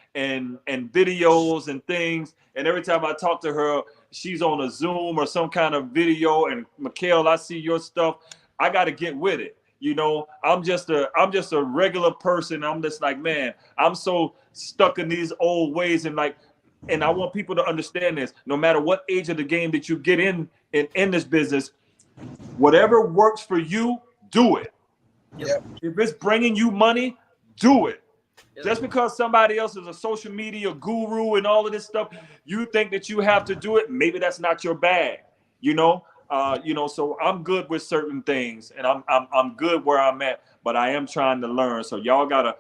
videos and things. And every time I talk to her, she's on a Zoom or some kind of video. And Mikel, I see your stuff. I got to get with it. You know, I'm just a regular person. I'm just like, man, I'm so stuck in these old ways, and I want people to understand this. No matter what age of the game that you get in this business, whatever works for you, do it. Yep. If it's bringing you money, do it. Yep. Just because somebody else is a social media guru and all of this stuff, you think that you have to do it. Maybe that's not your bag, you know. So I'm good with certain things, and I'm good where I'm at, but I am trying to learn. So y'all gotta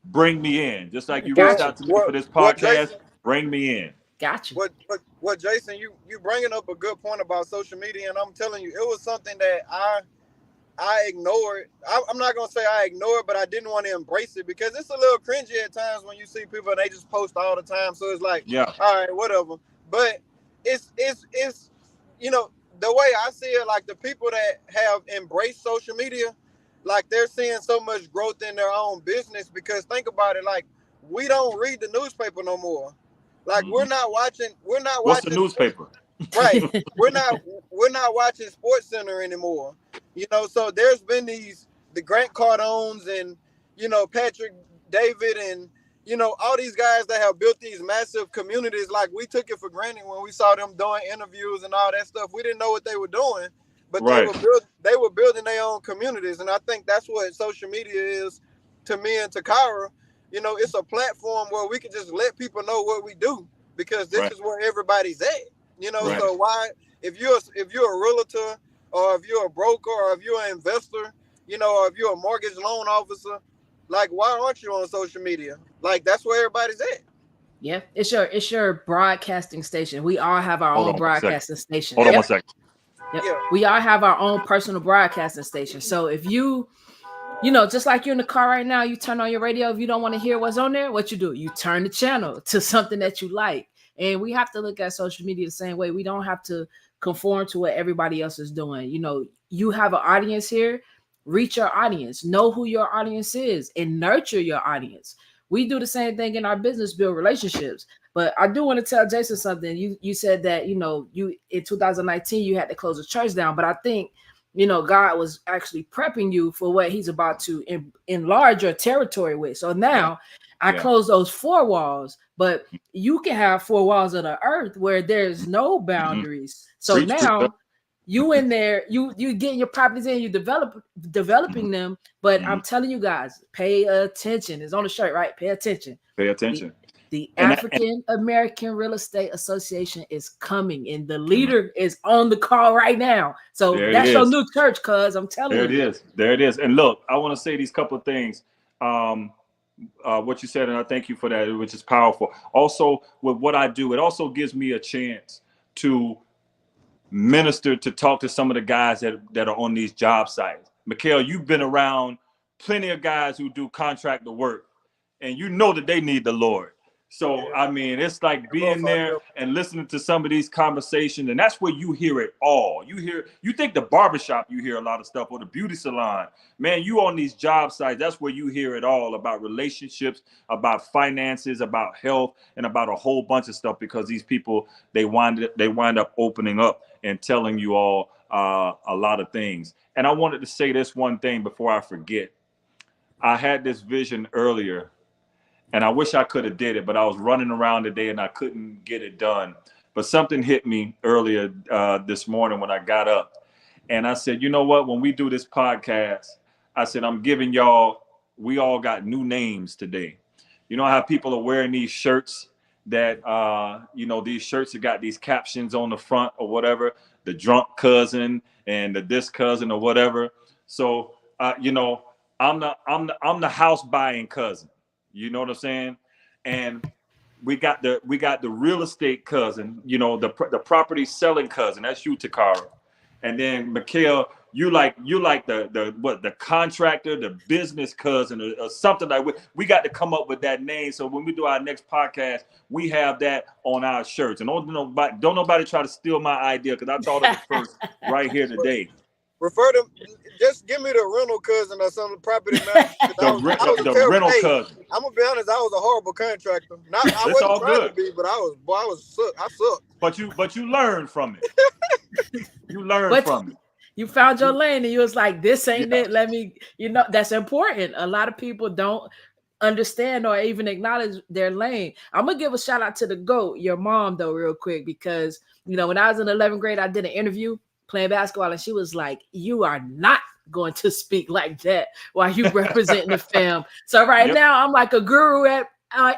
bring me in, just like you reached out to me for this podcast. Jason, bring me in.
Gotcha.
What Jason, you bringing up a good point about social media, and I'm telling you, it was something that I ignored. I'm not gonna say I ignored, but I didn't want to embrace it because it's a little cringy at times when you see people and they just post all the time. So it's like, yeah, all right, whatever. But it's you know, the way I see it, like the people that have embraced social media, like they're seeing so much growth in their own business. Because think about it, like we don't read the newspaper no more. Like we're not watching.
What's the newspaper?
Right. We're not watching Sports Center anymore. You know, so there's been the Grant Cardones and, you know, Patrick David and, you know, all these guys that have built these massive communities. Like we took it for granted when we saw them doing interviews and all that stuff. We didn't know what they were doing, but right. they were building their own communities. And I think that's what social media is to me and Toccara. You know, it's a platform where we can just let people know what we do, because this is where everybody's at. You know, so why, if you're a realtor, or if you're a broker, or if you're an investor, you know, or if you're a mortgage loan officer, like why aren't you on social media? Like that's where everybody's at.
Yeah, it's your broadcasting station. We all have our
Hold
own
on 1 second.
broadcasting station.
Hold on 1 second.
Yep.
Yeah.
We all have our own personal broadcasting station. So if you just like you're in the car right now, you turn on your radio. If you don't want to hear what's on there, what you do? You turn the channel to something that you like. And we have to look at social media the same way. We don't have to conform to what everybody else is doing. You have an audience here. Reach your audience. Know who your audience is and nurture your audience. We do the same thing in our business, build relationships. But I do want to tell Jason something. You said that, you in 2019, you had to close the church down. But I think God was actually prepping you for what he's about to enlarge your territory with. So now I close those 4 walls, but you can have 4 walls of the earth where there's no boundaries. So now you in there, you getting your properties in, you developing them. But I'm telling you guys, pay attention. It's on the shirt, right? Pay attention.
Pay attention.
The African American Real Estate Association is coming, and the leader is on the call right now. So that's your new church, cuz I'm telling you.
There it is. And look, I want to say these couple of things. What you said, and I thank you for that, which is powerful. Also, with what I do, it also gives me a chance to minister, to talk to some of the guys that are on these job sites. Mikel, you've been around plenty of guys who do contractor work, and you know that they need the Lord. So, I mean, it's like being there and listening to some of these conversations, and that's where you hear it all. You think the barbershop, you hear a lot of stuff, or the beauty salon. Man, you on these job sites, that's where you hear it all about relationships, about finances, about health, and about a whole bunch of stuff, because these people, they wind up opening up and telling you all a lot of things. And I wanted to say this one thing before I forget. I had this vision earlier, and I wish I could have did it, but I was running around today and I couldn't get it done. But something hit me earlier this morning when I got up. And I said, you know what? When we do this podcast, I said, I'm giving y'all, we all got new names today. You know how people are wearing these shirts that, these shirts that got these captions on the front or whatever, the drunk cousin and the this cousin or whatever. So, I'm the house buying cousin. You know what I'm saying? And we got the real estate cousin, the property selling cousin. That's you, Toccara. And then Mikel, you like the contractor, the business cousin, or something like. We got to come up with that name. So when we do our next podcast, we have that on our shirts. And don't nobody try to steal my idea, because I thought of it first right here today.
Refer to, just give me the rental cousin or something, property manager.
the rental cousin.
I'm gonna be honest, I was a horrible contractor. I wasn't trying to be, but I sucked.
But you learned from it. You learned from it.
You found your lane, and you was like, this ain't it. Let me, that's important. A lot of people don't understand or even acknowledge their lane. I'm gonna give a shout out to the GOAT, your mom, though, real quick, because when I was in 11th grade, I did an interview playing basketball, and she was like, you are not going to speak like that while you representing the fam. So now I'm like a guru at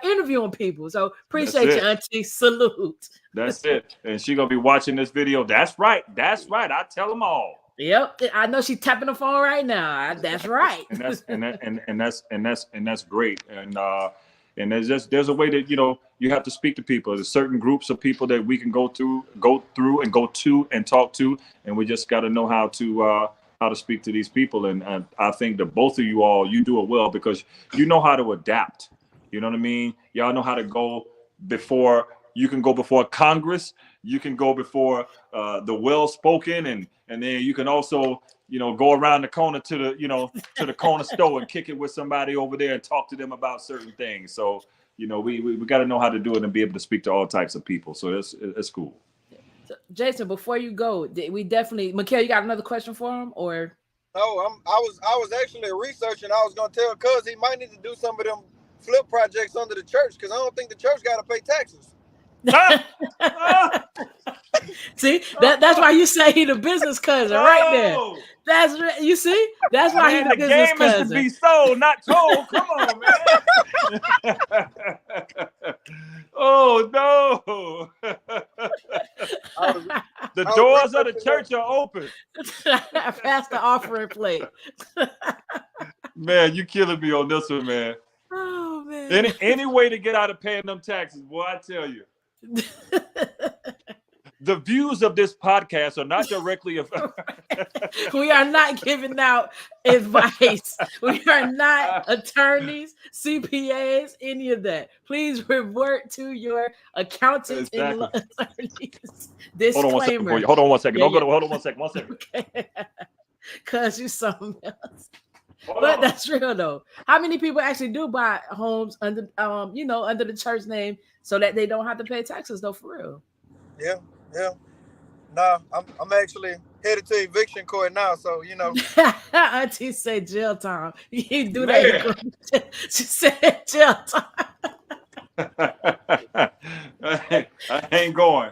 interviewing people. So appreciate you, auntie. Salute.
That's it. And she gonna be watching this video. That's right. I tell them all.
Yep, I know she's tapping the phone right now. That's right.
and that's great. And there's a way that you have to speak to people. There's certain groups of people that we can go through and go to and talk to, and we just got to know how to speak to these people. And I think that both of you all, you do it well, because you know how to adapt. You know what I mean? Y'all know how to go before. You can go before Congress. You can go before the well-spoken, and then you can also go around the corner to the corner store and kick it with somebody over there and talk to them about certain things. So we got to know how to do it and be able to speak to all types of people. So that's cool.
So, Jason, before you go, we definitely, Mikel, you got another question for him, or?
No, I was actually researching. I was gonna tell cuz he might need to do some of them flip projects under the church, because I don't think the church got to pay taxes.
See, that's why you say he the business cousin right there. That's right. You see, that's why he the business cousin.
Is to be sold, not told. Come on, man. Oh no. The doors of the church are open.
Pass the offering plate.
Man, you killing me on this one, man.
Oh man.
Any way to get out of paying them taxes, boy, I tell you. The views of this podcast are not directly
We are not giving out advice. We are not attorneys, CPAs, any of that. Please revert to your accountants and
exactly.
attorneys.
Hold on one second,
Disclaimer.
boy. Hold on one second.
Yeah,
Don't go
yeah.
to. Hold on one second. One second.
Okay. Cause you something else.
Hold
But
on.
that's real though. How many people actually do buy homes under under the church name so that they don't have to pay taxes though, for real?
Yeah, yeah. Nah, I'm actually headed to eviction court now, so you know.
Auntie said jail time. You do that, you
Man.
go. She said jail time.
I ain't going.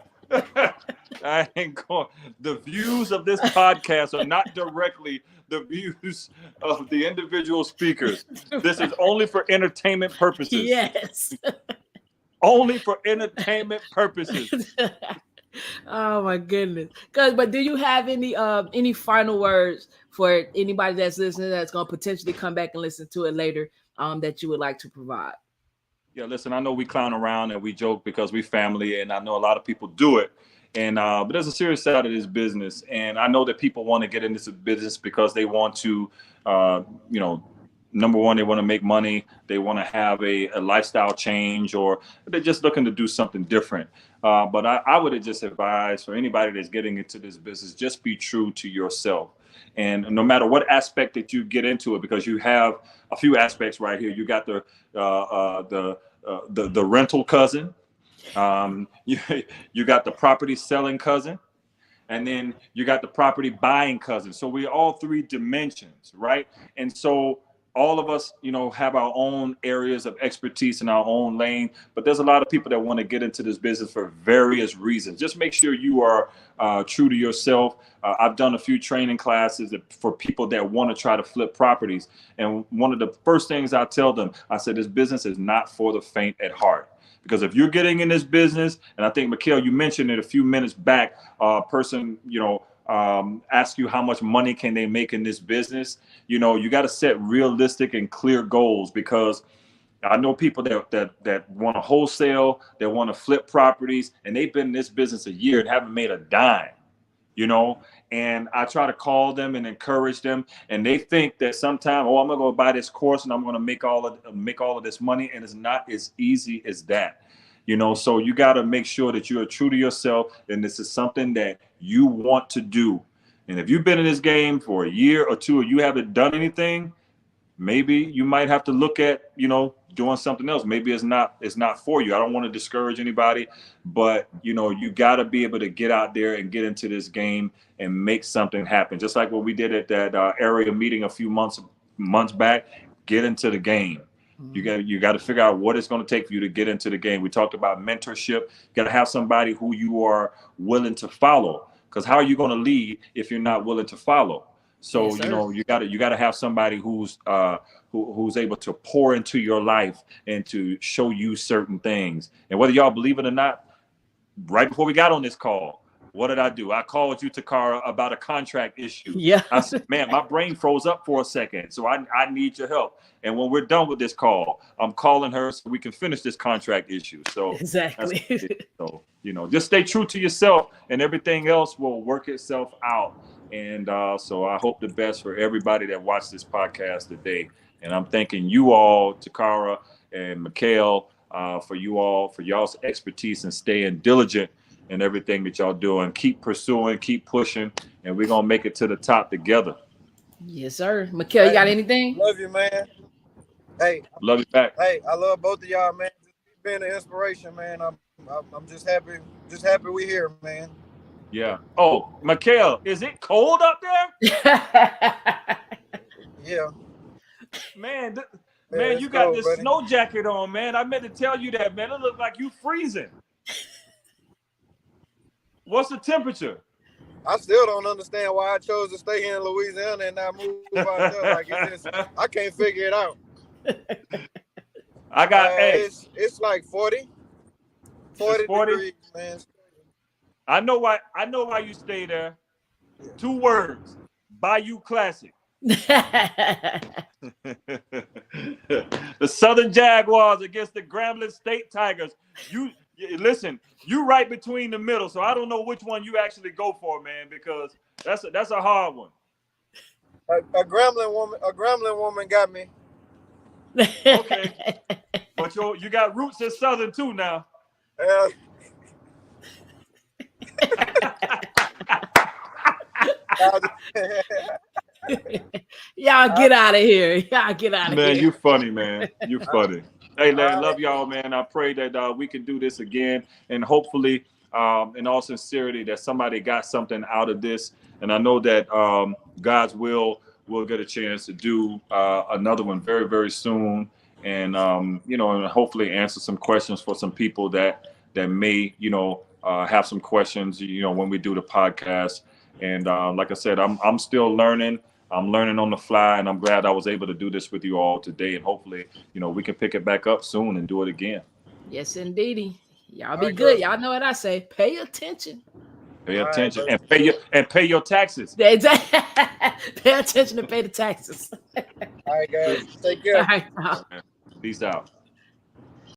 I ain't going. The views of this podcast are not directly the views of the individual speakers. This is only for entertainment purposes.
Yes.
Only for entertainment purposes.
Oh my goodness. But do you have any final words for anybody that's listening that's gonna potentially come back and listen to it later that you would like to provide?
Yeah, listen, I know we clown around and we joke because we family, and I know a lot of people do it. And but there's a serious side of this business, and I know that people want to get into this business because they want to, number one, they want to make money, they want to have a lifestyle change, or they're just looking to do something different. But I would just advise for anybody that's getting into this business, just be true to yourself. And no matter what aspect that you get into it, because you have a few aspects right here. You got the rental cousin, you got the property selling cousin, and then you got the property buying cousin. So we all three dimensions, right? And so all of us, have our own areas of expertise in our own lane, but there's a lot of people that want to get into this business for various reasons. Just make sure you are true to yourself. I've done a few training classes for people that want to try to flip properties. And one of the first things I tell them, I said, this business is not for the faint at heart. Because if you're getting in this business, and I think, Mikel, you mentioned it a few minutes back, a person, ask you how much money can they make in this business. You got to set realistic and clear goals, because I know people that want to wholesale, that want to flip properties, and they've been in this business a year and haven't made a dime, and I try to call them and encourage them, and they think that sometime, I'm gonna go buy this course and I'm gonna make all of this money, and it's not as easy as that. So you got to make sure that you are true to yourself, and this is something that you want to do. And if you've been in this game for a year or two, or you haven't done anything, maybe you might have to look at, doing something else. Maybe it's not for you. I don't want to discourage anybody, but you got to be able to get out there and get into this game and make something happen. Just like what we did at that area meeting a few months back. Get into the game. You got to figure out what it's going to take for you to get into the game. We talked about mentorship. You got to have somebody who you are willing to follow, because how are you going to lead if you're not willing to follow? So,
Yes,
you got to have somebody who's able to pour into your life and to show you certain things. And whether y'all believe it or not, right before we got on this call, what did I do? I called you, Toccara, about a contract issue.
Yeah.
I said, man, my brain froze up for a second, so I need your help. And when we're done with this call, I'm calling her so we can finish this contract issue. So
Exactly.
So, just stay true to yourself, and everything else will work itself out. And so I hope the best for everybody that watched this podcast today. And I'm thanking you all, Toccara and Mikel, for y'all's expertise and staying diligent in everything that y'all doing. Keep pursuing, keep pushing, and we're gonna make it to the top together.
Yes, sir. Mikel, you got anything?
Love you, man. Hey,
Love you back.
Hey, I love both of y'all, man. Just keep being an inspiration, man. I'm just happy we here, man.
Yeah. Oh, Mikel, is it cold up there?
Yeah.
Man,
Man,
you got
cold,
this
buddy.
snow jacket on, man. I meant to tell you that, man. It looks like you freezing. What's the temperature?
I still don't understand why I chose to stay here in Louisiana and not move out there. Like, I can't figure it out.
I got
it's like 40 degrees, man.
I know why you stay there. 2 words: Bayou Classic. The Southern Jaguars against the Grambling State Tigers. Listen, you right between the middle, so I don't know which one you actually go for, man, because that's a hard one.
A Grambling woman got me.
Okay, but you got roots in Southern too now.
Y'all get out of here. Y'all get out of here.
Man, you funny, man. You funny. Hey, love y'all, man. I pray that we can do this again, and hopefully, in all sincerity, that somebody got something out of this. And I know that God's will, we'll get a chance to do another one very, very soon, and and hopefully answer some questions for some people that may have some questions, when we do the podcast. And like I said, I'm still learning. I'm learning on the fly, and I'm glad I was able to do this with you all today. And hopefully, we can pick it back up soon and do it again.
Yes, indeedy. Y'all be good. Y'all know what I say. Pay attention.
Pay attention and pay your taxes.
Pay attention and pay the taxes.
All right, guys. Take care.
All right.
Peace out.